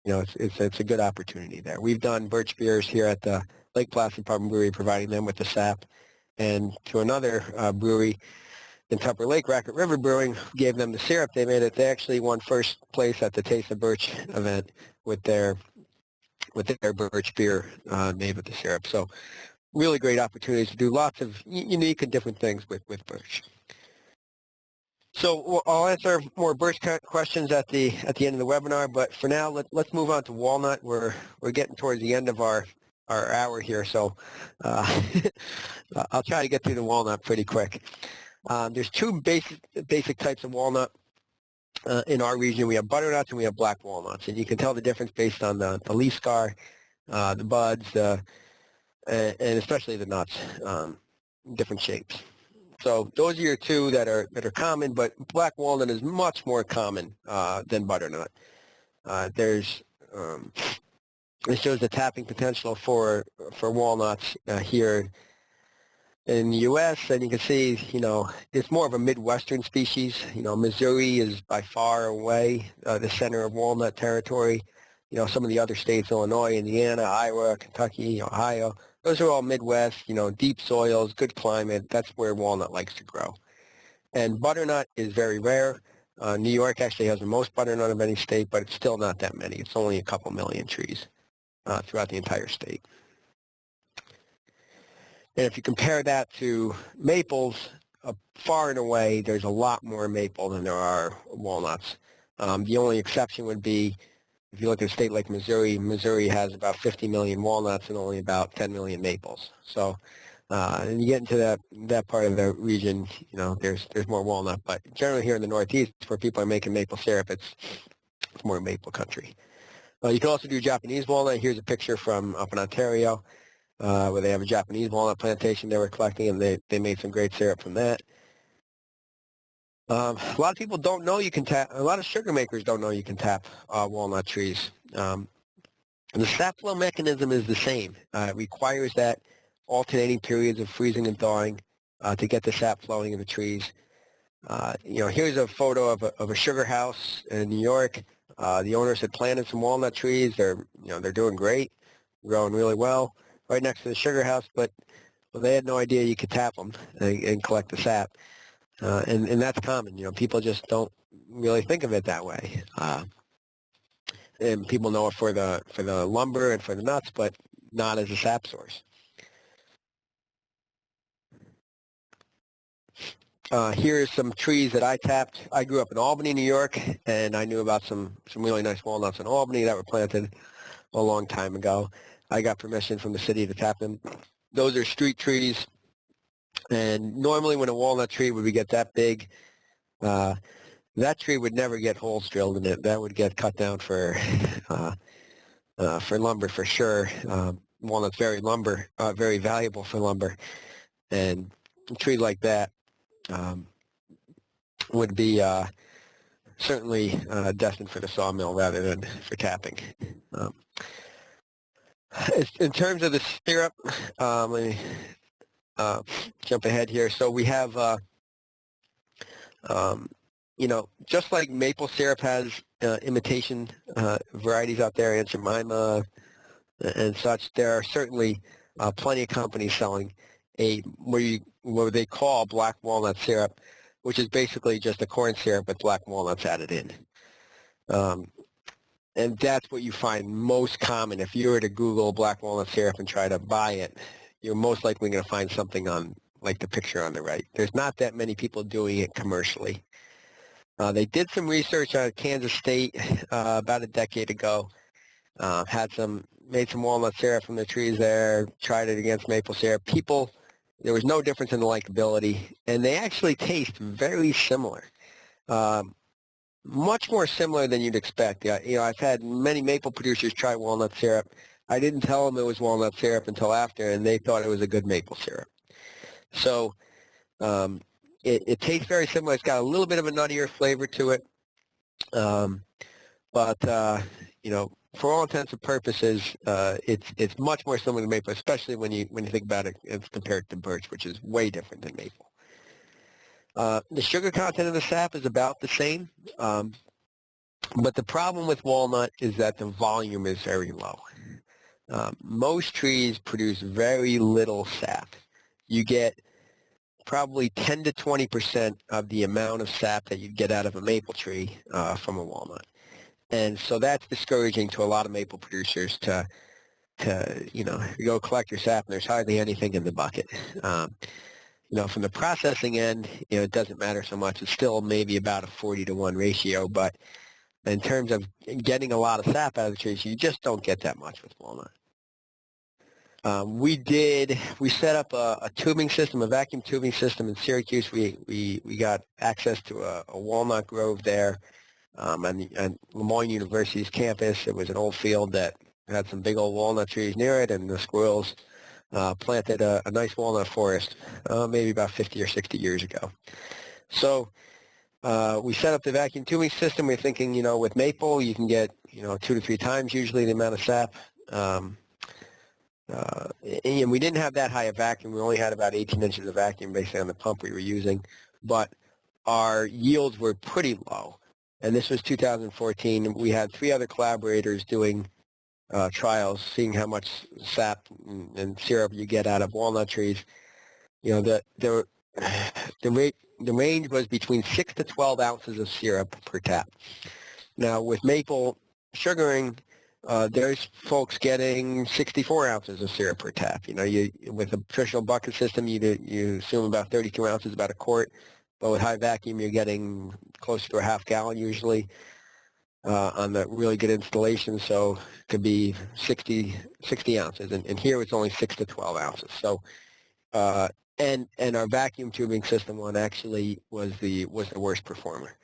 it's a good opportunity there. We've done birch beers here at the Lake Placid Pub and Brewery, providing them with the sap, and to another brewery in Tupper Lake, Racket River Brewing, gave them the syrup. They made it. They actually won first place at the Taste of Birch event with their birch beer made with the syrup. So really great opportunities to do lots of unique and different things with birch. So I'll answer more birch questions at the end of the webinar, but for now, let's move on to walnut. We're getting towards the end of our hour here, so I'll try to get through the walnut pretty quick. There's two basic types of walnut in our region. We have butternuts and we have black walnuts, and you can tell the difference based on the leaf scar, the buds, and especially the nuts, different shapes. So those are your two that are common, but black walnut is much more common than butternut. There's it shows the tapping potential for walnuts here in the U.S., and you can see, it's more of a Midwestern species. Missouri is by far away the center of walnut territory. Some of the other states, Illinois, Indiana, Iowa, Kentucky, Ohio, those are all Midwest, deep soils, good climate. That's where walnut likes to grow. And butternut is very rare. New York actually has the most butternut of any state, but it's still not that many. It's only a couple million trees throughout the entire state. And if you compare that to maples, far and away, there's a lot more maple than there are walnuts. The only exception would be, if you look at a state like Missouri, Missouri has about 50 million walnuts and only about 10 million maples. So, and you get into that part of the region, there's more walnut. But generally here in the Northeast, where people are making maple syrup, it's more maple country. You can also do Japanese walnut. Here's a picture from up in Ontario, where they have a Japanese walnut plantation they were collecting, and they made some great syrup from that. A lot of people don't know you can tap, a lot of sugar makers don't know you can tap walnut trees. The sap flow mechanism is the same. It requires that alternating periods of freezing and thawing to get the sap flowing in the trees. Here's a photo of a sugar house in New York. The owners had planted some walnut trees. They're doing great, growing really well, right next to the sugar house, but they had no idea you could tap them and collect the sap. And that's common. People just don't really think of it that way. And people know it for the lumber and for the nuts, but not as a sap source. Here's some trees that I tapped. I grew up in Albany, New York, and I knew about some really nice walnuts in Albany that were planted a long time ago. I got permission from the city to tap them. Those are street trees, and normally when a walnut tree would get that big, that tree would never get holes drilled in it. That would get cut down for lumber for sure. Walnut's very valuable for lumber, and a tree like that would be certainly destined for the sawmill rather than for tapping. In terms of the syrup, let me jump ahead here. So we have, just like maple syrup has imitation varieties out there, Aunt Jemima and such, there are certainly plenty of companies selling what they call black walnut syrup, which is basically just a corn syrup with black walnuts added in. And that's what you find most common. If you were to Google black walnut syrup and try to buy it, you're most likely going to find something on, like the picture on the right. There's not that many people doing it commercially. They did some research out of Kansas State about a decade ago, made some walnut syrup from the trees there, tried it against maple syrup. There was no difference in the likability, and they actually taste very similar. Much more similar than you'd expect. I've had many maple producers try walnut syrup. I didn't tell them it was walnut syrup until after, and they thought it was a good maple syrup. So it tastes very similar. It's got a little bit of a nuttier flavor to it. But for all intents and purposes, it's much more similar to maple, especially when you think about it as compared to birch, which is way different than maple. The sugar content of the sap is about the same, but the problem with walnut is that the volume is very low. Most trees produce very little sap. You get probably 10 to 20% of the amount of sap that you get out of a maple tree from a walnut. And so that's discouraging to a lot of maple producers to go collect your sap and there's hardly anything in the bucket. From the processing end, it doesn't matter so much. It's still maybe about a 40-to-1 ratio, but in terms of getting a lot of sap out of the trees, you just don't get that much with walnut. We set up a tubing system, a vacuum tubing system in Syracuse. We got access to a walnut grove there on Lemoyne University's campus. It was an old field that had some big old walnut trees near it, and the squirrels planted a nice walnut forest maybe about 50 or 60 years ago. So we set up the vacuum tubing system. We're thinking, with maple, you can get, 2 to 3 times usually the amount of sap. And we didn't have that high a vacuum. We only had about 18 inches of vacuum based on the pump we were using. But our yields were pretty low. And this was 2014. We had 3 other collaborators doing trials, seeing how much sap and syrup you get out of walnut trees. The range was between 6 to 12 ounces of syrup per tap. Now, with maple sugaring, there's folks getting 64 ounces of syrup per tap. With a traditional bucket system, you assume about 32 ounces, about a quart. But with high vacuum, you're getting closer to a half gallon usually on the really good installation. So it could be 60 ounces. And here it's only 6 to 12 ounces. So and our vacuum tubing system one actually was the worst performer.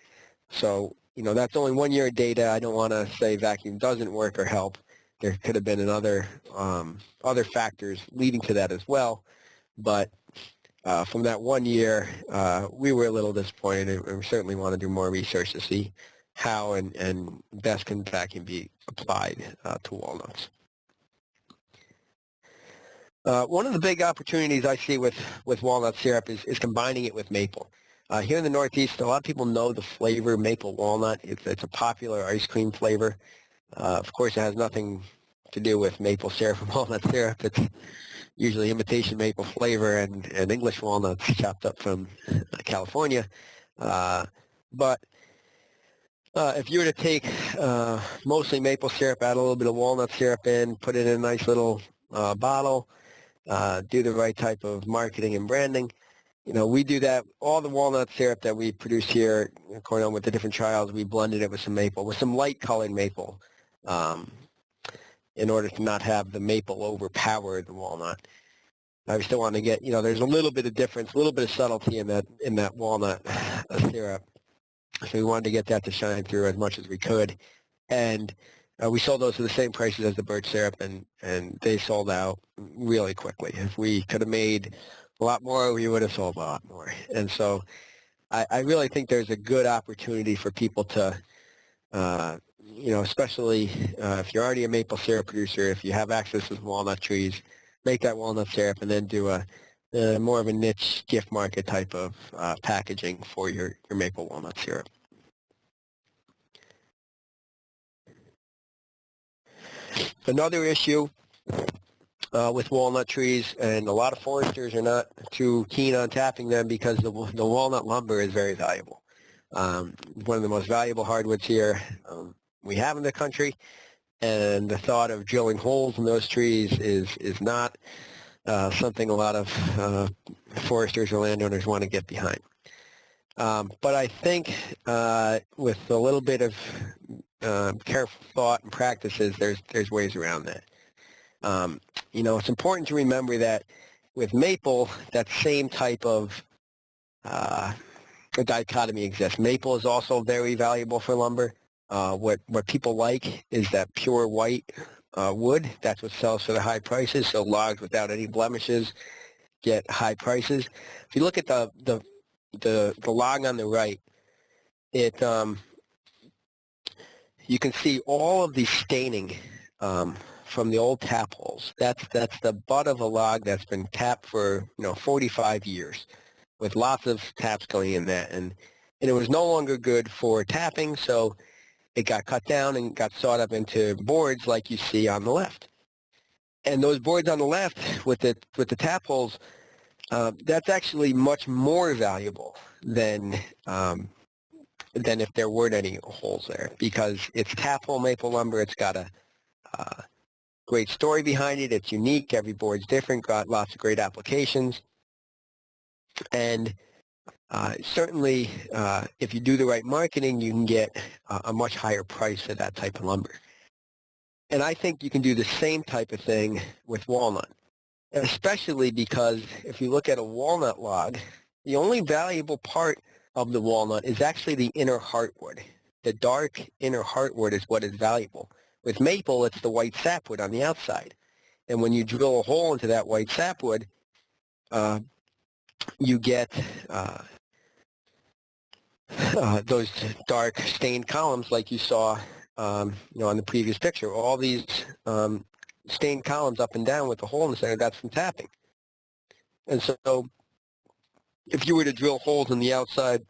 So that's only 1 year of data. I don't want to say vacuum doesn't work or help. There could have been other factors leading to that as well. But from that 1 year, we were a little disappointed, and we certainly want to do more research to see how and best can vacuum be applied to walnuts. One of the big opportunities I see with walnut syrup is combining it with maple. Here in the Northeast, a lot of people know the flavor maple walnut. It's a popular ice cream flavor. Of course, it has nothing to do with maple syrup and walnut syrup. It's usually imitation maple flavor and English walnuts chopped up from California. But if you were to take mostly maple syrup, add a little bit of walnut syrup in, put it in a nice little bottle, do the right type of marketing and branding. We do that. All the walnut syrup that we produce here at Cornell with the different trials, we blended it with some maple, with some light-colored maple, in order to not have the maple overpower the walnut. I still want to get, there's a little bit of difference, a little bit of subtlety in that walnut syrup. So we wanted to get that to shine through as much as we could. And we sold those for the same prices as the birch syrup, and they sold out really quickly. If we could have made a lot more, we would have sold a lot more. And so I really think there's a good opportunity for people to, especially if you're already a maple syrup producer, if you have access to walnut trees, make that walnut syrup and then do a more of a niche gift market type of packaging for your maple walnut syrup. Another issue with walnut trees, and a lot of foresters are not too keen on tapping them because the walnut lumber is very valuable. One of the most valuable hardwoods here we have in the country, and the thought of drilling holes in those trees is not something a lot of foresters or landowners want to get behind. But I think with a little bit of careful thought and practices, there's ways around that. It's important to remember that with maple, that same type of dichotomy exists. Maple is also very valuable for lumber. What people like is that pure white wood. That's what sells for the high prices. So logs without any blemishes get high prices. If you look at the log on the right, you can see all of the staining from the old tap holes. That's the butt of a log that's been tapped for 45 years, with lots of taps going in that, and it was no longer good for tapping, so it got cut down and got sawed up into boards like you see on the left. And those boards on the left with the tap holes, that's actually much more valuable than if there weren't any holes there, because it's tap hole maple lumber. It's got a great story behind it. It's unique. Every board's different. Got lots of great applications. And certainly, if you do the right marketing, you can get a much higher price for that type of lumber. And I think you can do the same type of thing with walnut, especially because if you look at a walnut log, the only valuable part of the walnut is actually the inner heartwood. The dark inner heartwood is what is valuable. With maple, it's the white sapwood on the outside. And when you drill a hole into that white sapwood, you get those dark stained columns like you saw on the previous picture. All these stained columns up and down with the hole in the center, that's from tapping. And so if you were to drill holes in the outside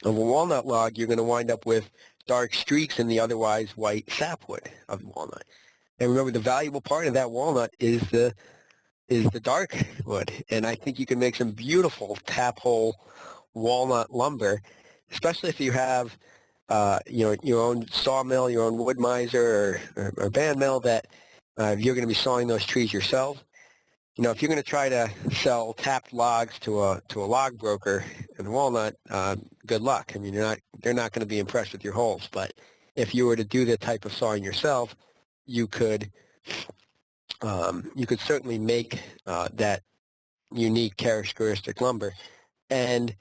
of a walnut log, you're going to wind up with dark streaks in the otherwise white sapwood of the walnut. And remember, the valuable part of that walnut is the dark wood. And I think you can make some beautiful tap hole walnut lumber, especially if you have your own sawmill, your own wood miser or band mill that you're going to be sawing those trees yourself. If you're going to try to sell tapped logs to a log broker in walnut, good luck. I mean, they're not going to be impressed with your holes. But if you were to do the type of sawing yourself, you could certainly make that unique characteristic lumber. And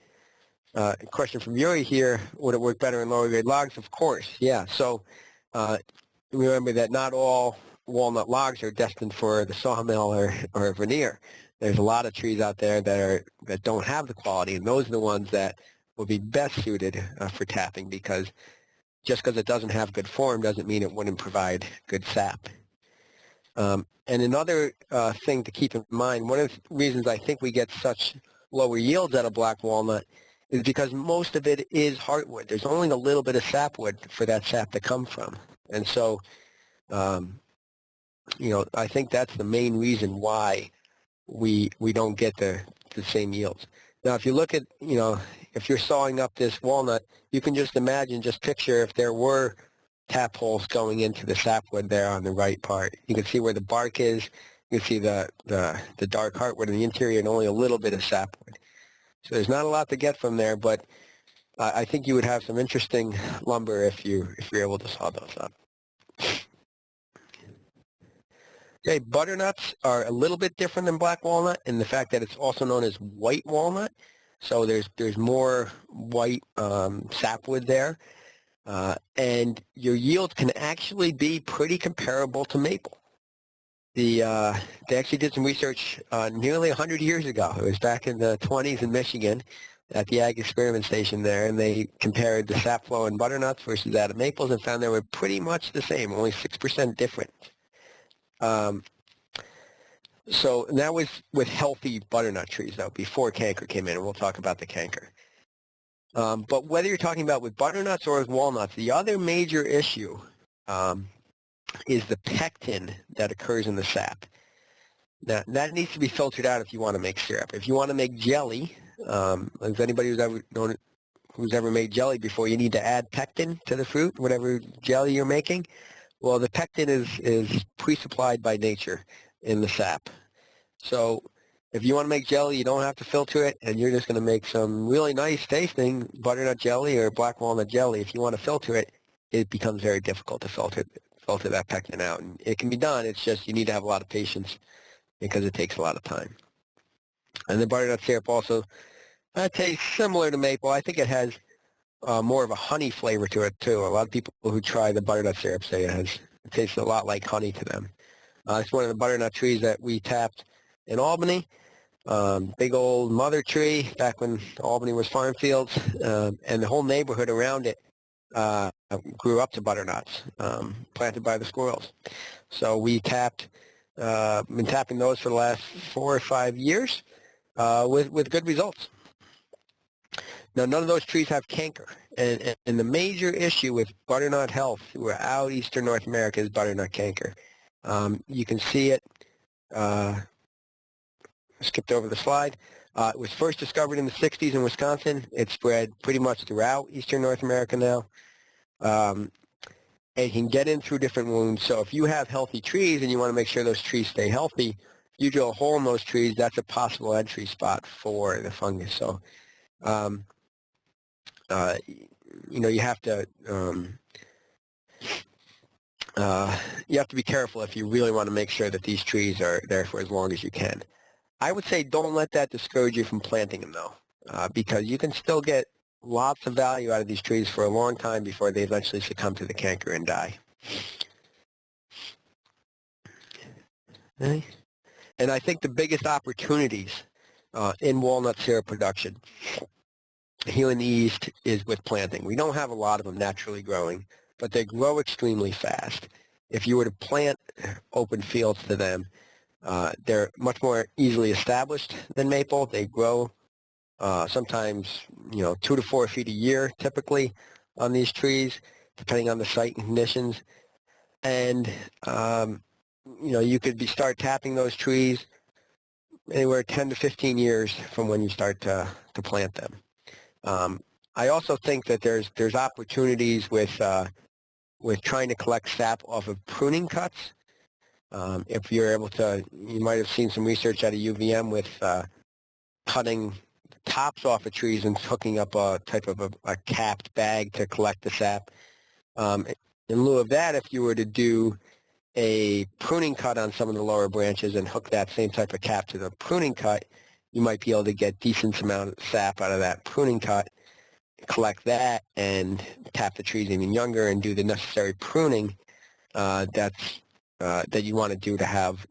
a question from Yuri here: would it work better in lower grade logs? Of course, yeah. So remember that not all walnut logs are destined for the sawmill or veneer. There's a lot of trees out there that don't have the quality, and those are the ones that will be best suited for tapping, because just because it doesn't have good form doesn't mean it wouldn't provide good sap. And another thing to keep in mind, one of the reasons I think we get such lower yields out of black walnut is because most of it is heartwood. There's only a little bit of sapwood for that sap to come from. And so I think that's the main reason why we don't get the same yields. Now, if you look at, if you're sawing up this walnut, you can just picture if there were tap holes going into the sapwood there on the right part. You can see where the bark is. You can see the dark heartwood in the interior and only a little bit of sapwood. So there's not a lot to get from there, but I think you would have some interesting lumber if you're able to saw those up. Okay, butternuts are a little bit different than black walnut in the fact that it's also known as white walnut. So there's more white sapwood there, and your yield can actually be pretty comparable to maple. They actually did some research nearly 100 years ago. It was back in the 20s in Michigan at the Ag Experiment Station there, and they compared the sap flow in butternuts versus that of maples and found they were pretty much the same, only 6% different. So that was with healthy butternut trees, though, before canker came in, and we'll talk about the canker. But whether you're talking about with butternuts or with walnuts, the other major issue is the pectin that occurs in the sap. Now, that needs to be filtered out if you want to make syrup. If you want to make jelly, as anybody who's ever made jelly before, you need to add pectin to the fruit, whatever jelly you're making. Well, the pectin is pre-supplied by nature in the sap. So if you want to make jelly, you don't have to filter it, and you're just going to make some really nice tasting butternut jelly or black walnut jelly. If you want to filter it, it becomes very difficult to filter that pectin out. And it can be done, it's just you need to have a lot of patience because it takes a lot of time. And the butternut syrup also tastes similar to maple. I think it has more of a honey flavor to it too. A lot of people who try the butternut syrup say it tastes a lot like honey to them. It's one of the butternut trees that we tapped in Albany. Big old mother tree back when Albany was farm fields, and the whole neighborhood around it grew up to butternuts, planted by the squirrels. So we been tapping those for the last 4 or 5 years with good results. Now, none of those trees have canker, and the major issue with butternut health throughout eastern North America is butternut canker. You can see it, skipped over the slide. It was first discovered in the 60s in Wisconsin. It's spread pretty much throughout eastern North America now. It can get in through different wounds. So if you have healthy trees and you want to make sure those trees stay healthy, if you drill a hole in those trees, that's a possible entry spot for the fungus. So, you have to be careful if you really want to make sure that these trees are there for as long as you can. I would say don't let that discourage you from planting them, though, because you can still get lots of value out of these trees for a long time before they eventually succumb to the canker and die. Okay. And I think the biggest opportunities in walnut syrup production here in the East is with planting. We don't have a lot of them naturally growing, but they grow extremely fast. If you were to plant open fields to them, they're much more easily established than maple. They grow sometimes, 2 to 4 feet a year typically on these trees, depending on the site and conditions. And, you could start tapping those trees anywhere 10 to 15 years from when you start to plant them. I also think that there's opportunities with trying to collect sap off of pruning cuts. If you're able to, you might have seen some research out of UVM with cutting tops off of trees and hooking up a type of a capped bag to collect the sap. In lieu of that, if you were to do a pruning cut on some of the lower branches and hook that same type of cap to the pruning cut, you might be able to get decent amount of sap out of that pruning cut, collect that, and tap the trees even younger and do the necessary pruning that you want to do to have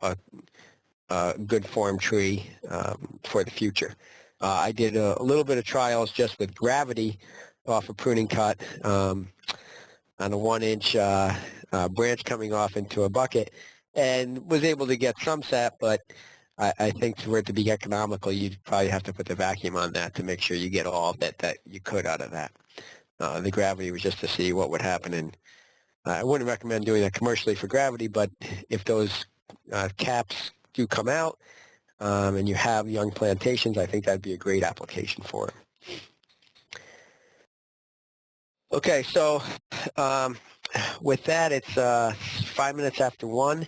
a good form tree for the future. I did a little bit of trials just with gravity off a pruning cut on a 1-inch branch coming off into a bucket, and was able to get some sap, but I think for it to be economical, you'd probably have to put the vacuum on that to make sure you get all that you could out of that. The gravity was just to see what would happen, and I wouldn't recommend doing that commercially for gravity, but if those caps do come out and you have young plantations, I think that'd be a great application for it. Okay, so with that, it's 5 minutes after 1.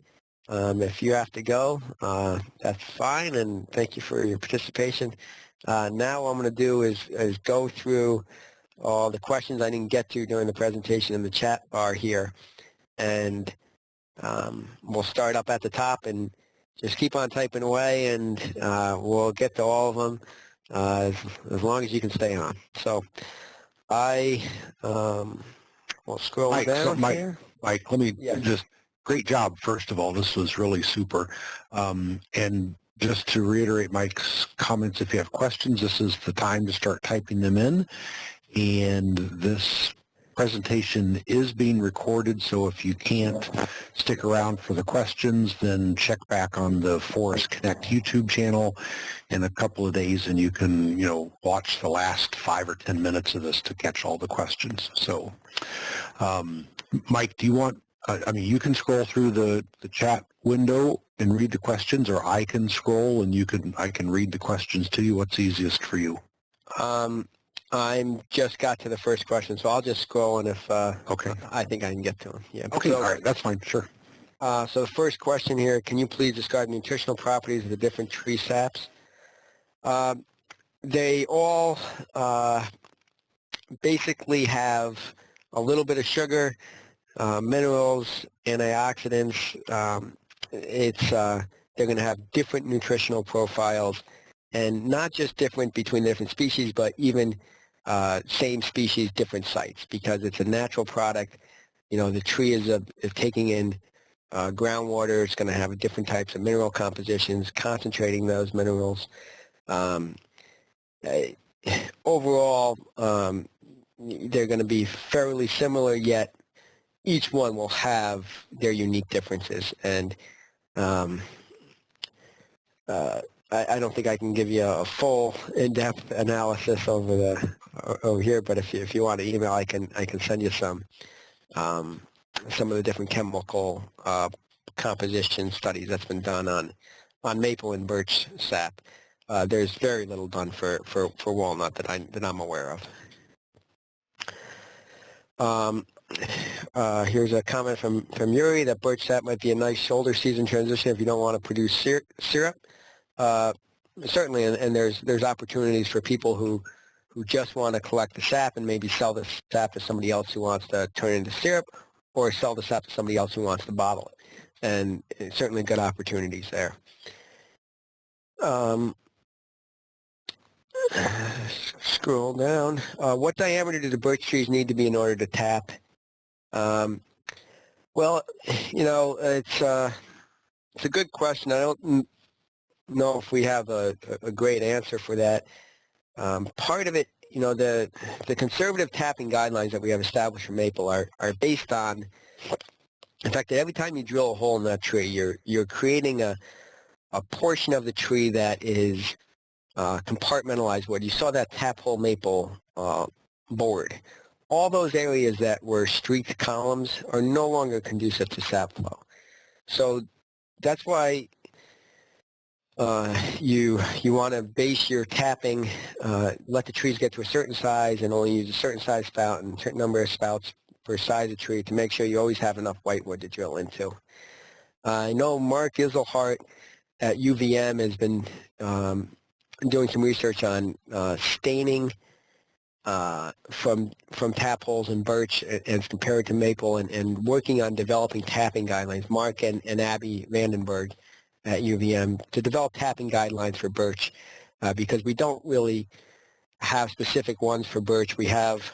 If you have to go, that's fine, and thank you for your participation. Now what I'm going to do is go through all the questions I didn't get to during the presentation in the chat bar here, and we'll start up at the top and just keep on typing away, and we'll get to all of them as long as you can stay on. So I will scroll down here. Mike, let me just, great job, first of all. This was really super. And just to reiterate Mike's comments, if you have questions, this is the time to start typing them in. And this presentation is being recorded, so if you can't stick around for the questions, then check back on the Forest Connect YouTube channel in a couple of days, and you can, watch the last 5 or 10 minutes of this to catch all the questions. So, Mike, do you want, you can scroll through the chat window and read the questions, or I can scroll and I can read the questions to you. What's easiest for you? I'm just got to the first question, so I'll just scroll, and if okay, I think I can get to them. Yeah. Okay, all right, that's fine, sure. So the first question here, can you please describe nutritional properties of the different tree saps? They all basically have a little bit of sugar, minerals, antioxidants. They're going to have different nutritional profiles, and not just different between the different species, but even same species, different sites, because it's a natural product. The tree is taking in groundwater. It's going to have different types of mineral compositions, concentrating those minerals. Overall, they're going to be fairly similar, yet each one will have their unique differences. And I don't think I can give you a full in-depth analysis over here, but if you want to email, I can send you some of the different chemical composition studies that's been done on maple and birch sap. There's very little done for walnut that I'm aware of. Here's a comment from Yuri that birch sap might be a nice shoulder season transition if you don't want to produce syrup. Certainly, and there's opportunities for people who just want to collect the sap and maybe sell the sap to somebody else who wants to turn it into syrup, or sell the sap to somebody else who wants to bottle it. And certainly good opportunities there. Scroll down. What diameter do the birch trees need to be in order to tap? Well, it's it's a good question. I don't know if we have a great answer for that. Part of it, you know, the conservative tapping guidelines that we have established for maple are based on the fact that every time you drill a hole in that tree, you're creating a portion of the tree that is compartmentalized wood. You saw that tap hole maple board. All those areas that were streaked columns are no longer conducive to sap flow. So that's why you want to base your tapping, let the trees get to a certain size and only use a certain size spout and a certain number of spouts per size of tree to make sure you always have enough whitewood to drill into. I know Mark Iselhart at UVM has been doing some research on staining from tap holes in birch as compared to maple and working on developing tapping guidelines. Mark and Abby Vandenberg at UVM to develop tapping guidelines for birch because we don't really have specific ones for birch. We have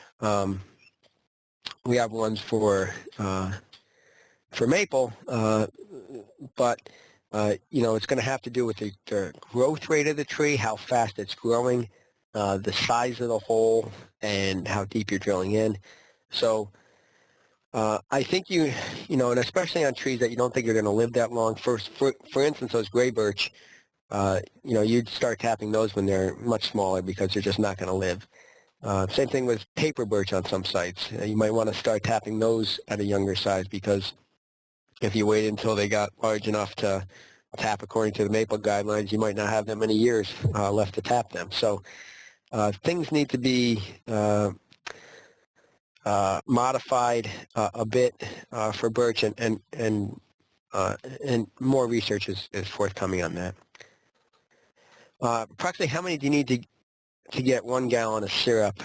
ones for maple, but you know, it's going to have to do with the growth rate of the tree, how fast it's growing, the size of the hole, and how deep you're drilling in. So I think you know, and especially on trees that you don't think are going to live that long. For instance, those gray birch, you know, you'd start tapping those when they're much smaller because they're just not going to live. Same thing with paper birch on some sites. You might want to start tapping those at a younger size because if you wait until they got large enough to tap according to the maple guidelines, you might not have that many years left to tap them. So things need to be modified a bit for birch, and more research is forthcoming on that. Approximately how many do you need to get 1 gallon of syrup?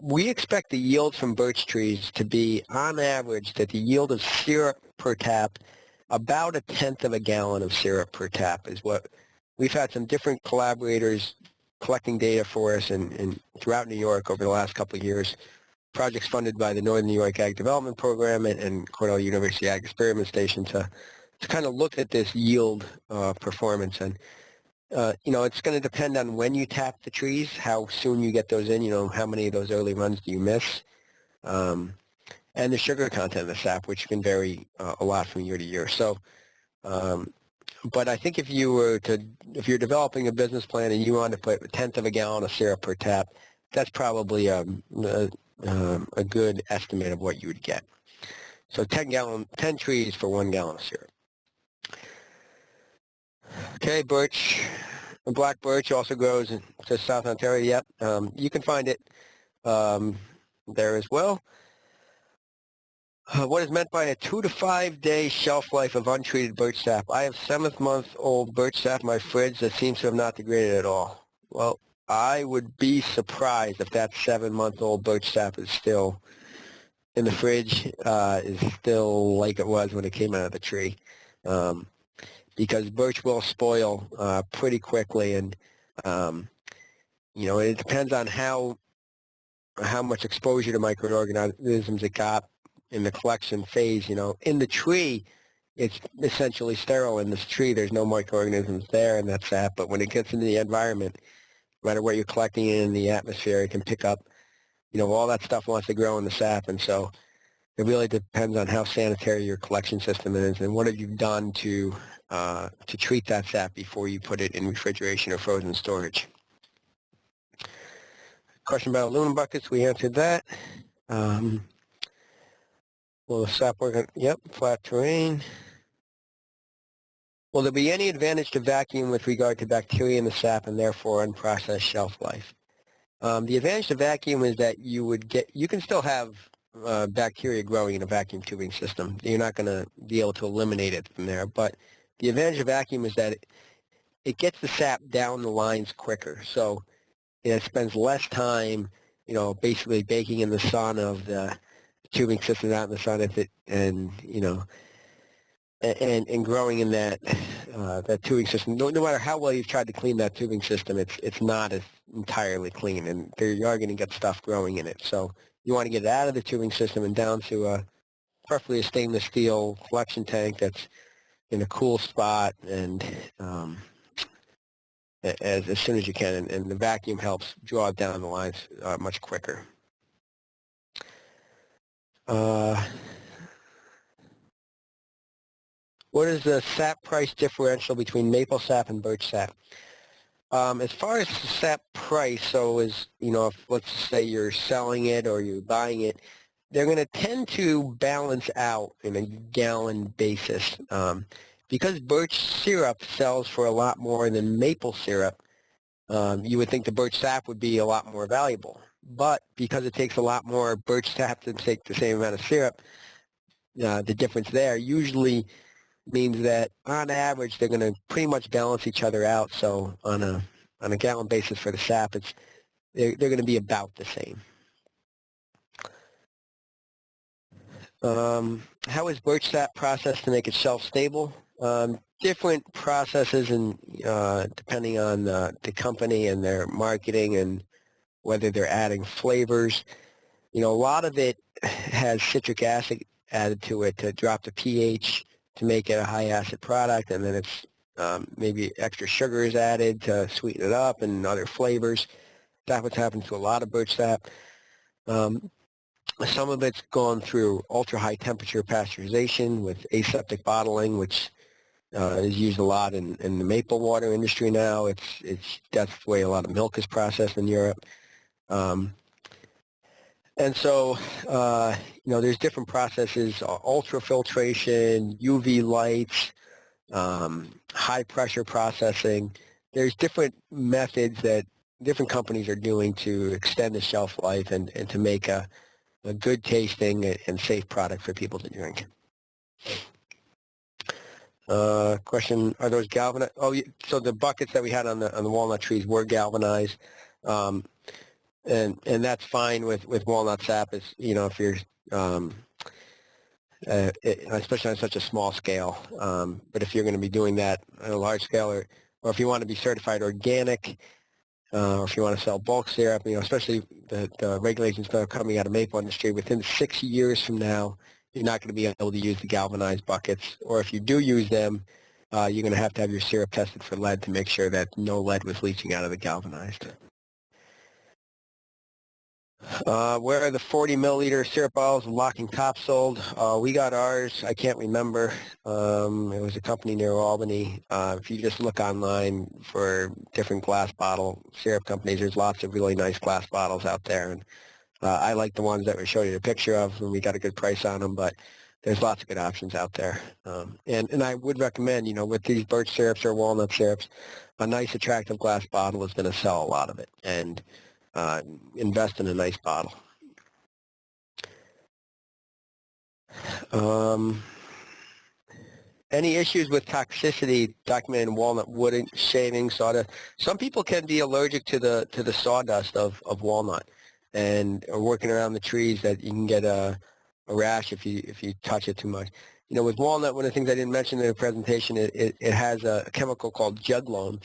We expect the yields from birch trees to be, on average, that the yield of syrup per tap, about 1/10 of a gallon of syrup per tap is what we've had some different collaborators collecting data for us and throughout New York over the last couple of years. Projects funded by the Northern New York Ag Development Program and Cornell University Ag Experiment Station to kind of look at this yield performance. And you know, it's going to depend on when you tap the trees, how soon you get those in, you know, how many of those early runs do you miss, and the sugar content of the sap, which can vary a lot from year to year. So, but I think if you're developing a business plan and you want to put 1/10 of a gallon of syrup per tap, that's probably a good estimate of what you would get. So 10 trees for 1 gallon of syrup. Okay, birch, black birch also grows in South Ontario. Yep, you can find it there as well. What is meant by a 2 to 5 day shelf life of untreated birch sap? I have 7-month-old birch sap in my fridge that seems to have not degraded at all. Well, I would be surprised if that 7-month-old birch sap is still in the fridge, is still like it was when it came out of the tree. Because birch will spoil pretty quickly, and you know, it depends on how much exposure to microorganisms it got in the collection phase. You know, in the tree, it's essentially sterile. In this tree, there's no microorganisms there in that sap. But when it gets into the environment, no matter what you're collecting in the atmosphere, it can pick up. You know, all that stuff wants to grow in the sap, and so it really depends on how sanitary your collection system is and what have you done to treat that sap before you put it in refrigeration or frozen storage. Question about aluminum buckets, we answered that. Will the sap work on, yep, flat terrain. Will there be any advantage to vacuum with regard to bacteria in the sap and therefore unprocessed shelf life? The advantage to vacuum is that you can still have bacteria growing in a vacuum tubing system. You're not going to be able to eliminate it from there, but the advantage of vacuum is that it gets the sap down the lines quicker. So it spends less time, you know, basically baking in the sun of the tubing system out in the sun, and you know, and growing in that tubing system. No matter how well you've tried to clean that tubing system, it's not as entirely clean, and you are going to get stuff growing in it. So you want to get it out of the tubing system and down to preferably a stainless steel collection tank that's in a cool spot and as soon as you can, and the vacuum helps draw it down the lines much quicker. What is the sap price differential between maple sap and birch sap? As far as the sap price, so if let's say you're selling it or you're buying it, they're going to tend to balance out in a gallon basis. Because birch syrup sells for a lot more than maple syrup, you would think the birch sap would be a lot more valuable. But because it takes a lot more birch sap to take the same amount of syrup, the difference there usually means that on average they're going to pretty much balance each other out. So on a gallon basis for the sap, they're going to be about the same. How is birch sap processed to make it shelf stable? Different processes, and depending on the company and their marketing and whether they're adding flavors. A lot of it has citric acid added to it to drop the pH to make it a high acid product, and then it's maybe extra sugar is added to sweeten it up and other flavors. That's what's happened to a lot of birch sap. Some of it's gone through ultra-high temperature pasteurization with aseptic bottling, which is used a lot in the maple water industry now. That's the way a lot of milk is processed in Europe. And so, there's different processes, ultrafiltration, UV lights, high pressure processing. There's different methods that different companies are doing to extend the shelf life and to make a good tasting and safe product for people to drink. Question, are those galvanized? Oh, so the buckets that we had on the walnut trees were galvanized. And that's fine with walnut sap. Is if you're especially on such a small scale. But if you're going to be doing that on a large scale, or if you want to be certified organic, or if you want to sell bulk syrup, especially the regulations that are coming out of maple industry, within 6 years from now, you're not going to be able to use the galvanized buckets. Or if you do use them, you're going to have your syrup tested for lead to make sure that no lead was leaching out of the galvanized. Where are the 40 milliliter syrup bottles and locking tops sold? We got ours. I can't remember. It was a company near Albany. If you just look online for different glass bottle syrup companies, there's lots of really nice glass bottles out there. And I like the ones that we showed you a picture of, and we got a good price on them. But there's lots of good options out there. And I would recommend, with these birch syrups or walnut syrups, a nice, attractive glass bottle is going to sell a lot of it. And invest in a nice bottle. Any issues with toxicity documented in walnut wood shavings, sawdust? Some people can be allergic to the sawdust of walnut, and are working around the trees that you can get a rash if you touch it too much. With walnut, one of the things I didn't mention in the presentation, it has a chemical called juglone,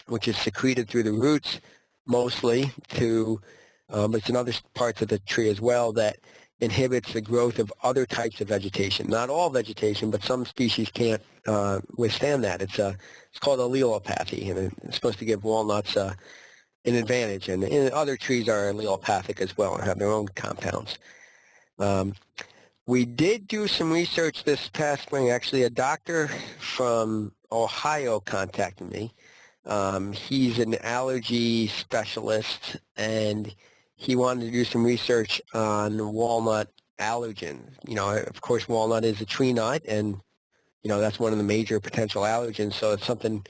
which is secreted through the roots mostly but it's in other parts of the tree as well, that inhibits the growth of other types of vegetation. Not all vegetation, but some species can't withstand that. It's called allelopathy, and it's supposed to give walnuts an advantage. And other trees are allelopathic as well and have their own compounds. We did do some research this past spring. Actually, a doctor from Ohio contacted me. He's an allergy specialist, and he wanted to do some research on walnut allergens. Of course, walnut is a tree nut, and that's one of the major potential allergens. So it's something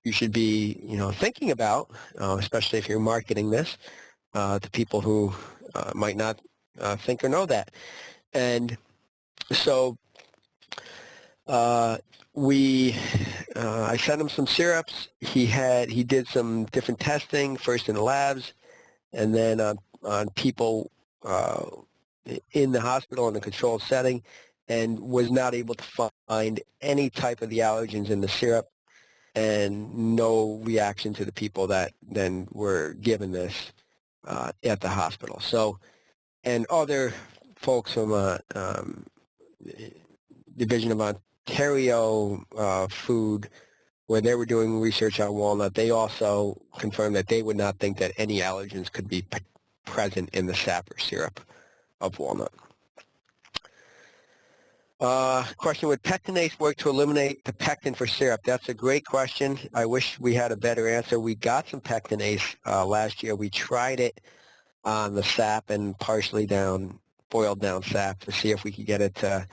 you should be thinking about, especially if you're marketing this to people who might not think or know that. And so I sent him some syrups. He did some different testing, first in the labs, and then on people in the hospital in a controlled setting, and was not able to find any type of the allergens in the syrup, and no reaction to the people that then were given this at the hospital. So, and other folks from Division of Ontario food, where they were doing research on walnut, they also confirmed that they would not think that any allergens could be present in the sap or syrup of walnut. Question, would pectinase work to eliminate the pectin for syrup? That's a great question. I wish we had a better answer. We got some pectinase last year. We tried it on the sap and partially boiled down sap to see if we could get it to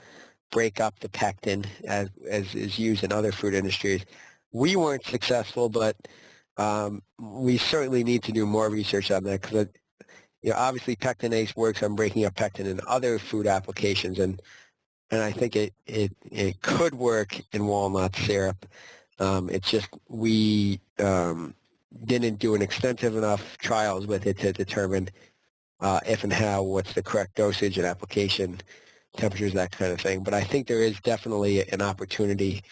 break up the pectin as is used in other food industries. We weren't successful, but we certainly need to do more research on that because obviously pectinase works on breaking up pectin in other food applications, and I think it could work in walnut syrup. It's just we didn't do an extensive enough trials with it to determine if and how, what's the correct dosage and application, temperatures, that kind of thing. But I think there is definitely an opportunity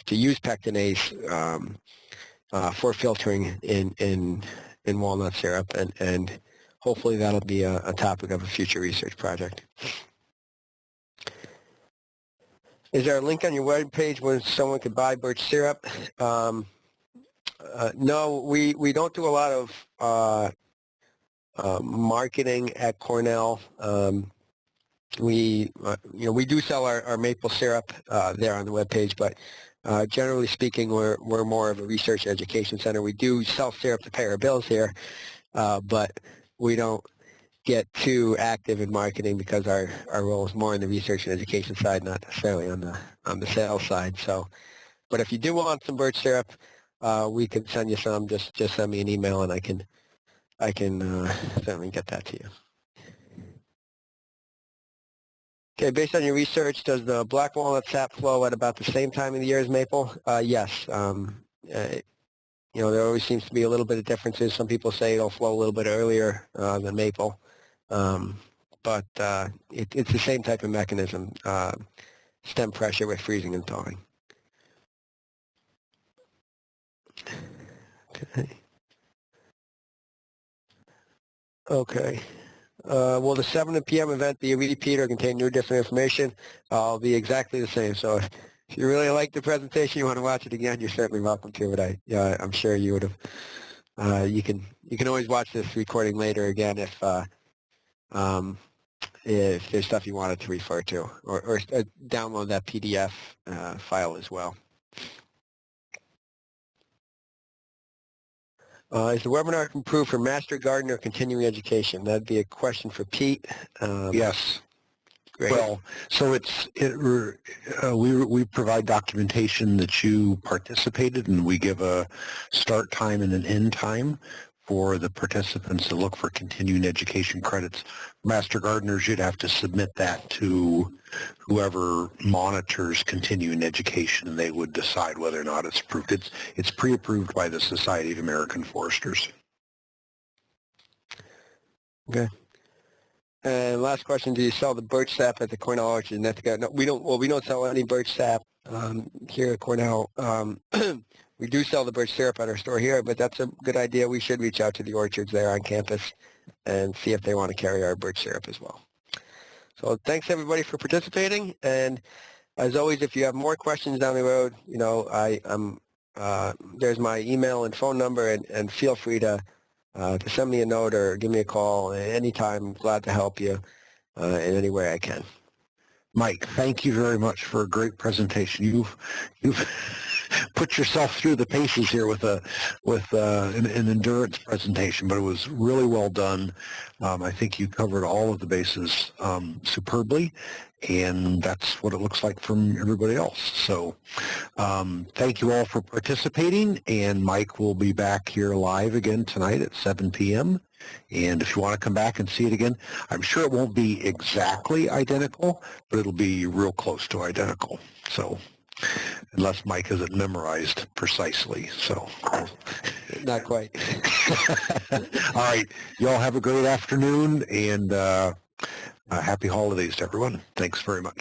to use pectinase for filtering in walnut syrup, and hopefully that'll be a topic of a future research project. Is there a link on your webpage where someone could buy birch syrup? No, we don't do a lot of marketing at Cornell. We do sell our maple syrup there on the webpage, but generally speaking, we're more of a research education center. We do sell syrup to pay our bills here, but we don't get too active in marketing because our role is more in the research and education side, not necessarily on the sales side. So, but if you do want some birch syrup, we can send you some. Just send me an email, and I can certainly get that to you. Okay, based on your research, does the black walnut sap flow at about the same time of the year as maple? Yes. There always seems to be a little bit of differences. Some people say it'll flow a little bit earlier than maple, but it's the same type of mechanism, stem pressure with freezing and thawing. Okay. Will the 7 p.m. event be a repeat or contain new different information? I'll be exactly the same. So if you really like the presentation, you want to watch it again, you're certainly welcome to. But I'm sure you would have. You can always watch this recording later again if there's stuff you wanted to refer to, or download that PDF file as well. Is the webinar improved for master gardener or continuing education? That'd be a question for Pete. Yes. Great. Well, so we provide documentation that you participated, and we give a start time and an end time for the participants to look for continuing education credits. Master gardeners, you'd have to submit that to whoever monitors continuing education, and they would decide whether or not it's approved. It's pre-approved by the Society of American Foresters. Okay. And last question: do you sell the birch sap at the Cornell Orchard? No, we don't. Well, we don't sell any birch sap here at Cornell. We do sell the birch syrup at our store here, but that's a good idea. We should reach out to the orchards there on campus and see if they want to carry our birch syrup as well. So thanks everybody for participating. And as always, if you have more questions down the road, there's my email and phone number, and feel free to send me a note or give me a call anytime. I'm glad to help you in any way I can. Mike, thank you very much for a great presentation. You've put yourself through the paces here with an endurance presentation, but it was really well done. I think you covered all of the bases superbly, and that's what it looks like from everybody else. So thank you all for participating, and Mike will be back here live again tonight at 7 p.m. And if you want to come back and see it again, I'm sure it won't be exactly identical, but it'll be real close to identical. So unless Mike has it memorized precisely. So not quite. All right. Y'all have a great afternoon, and happy holidays to everyone. Thanks very much.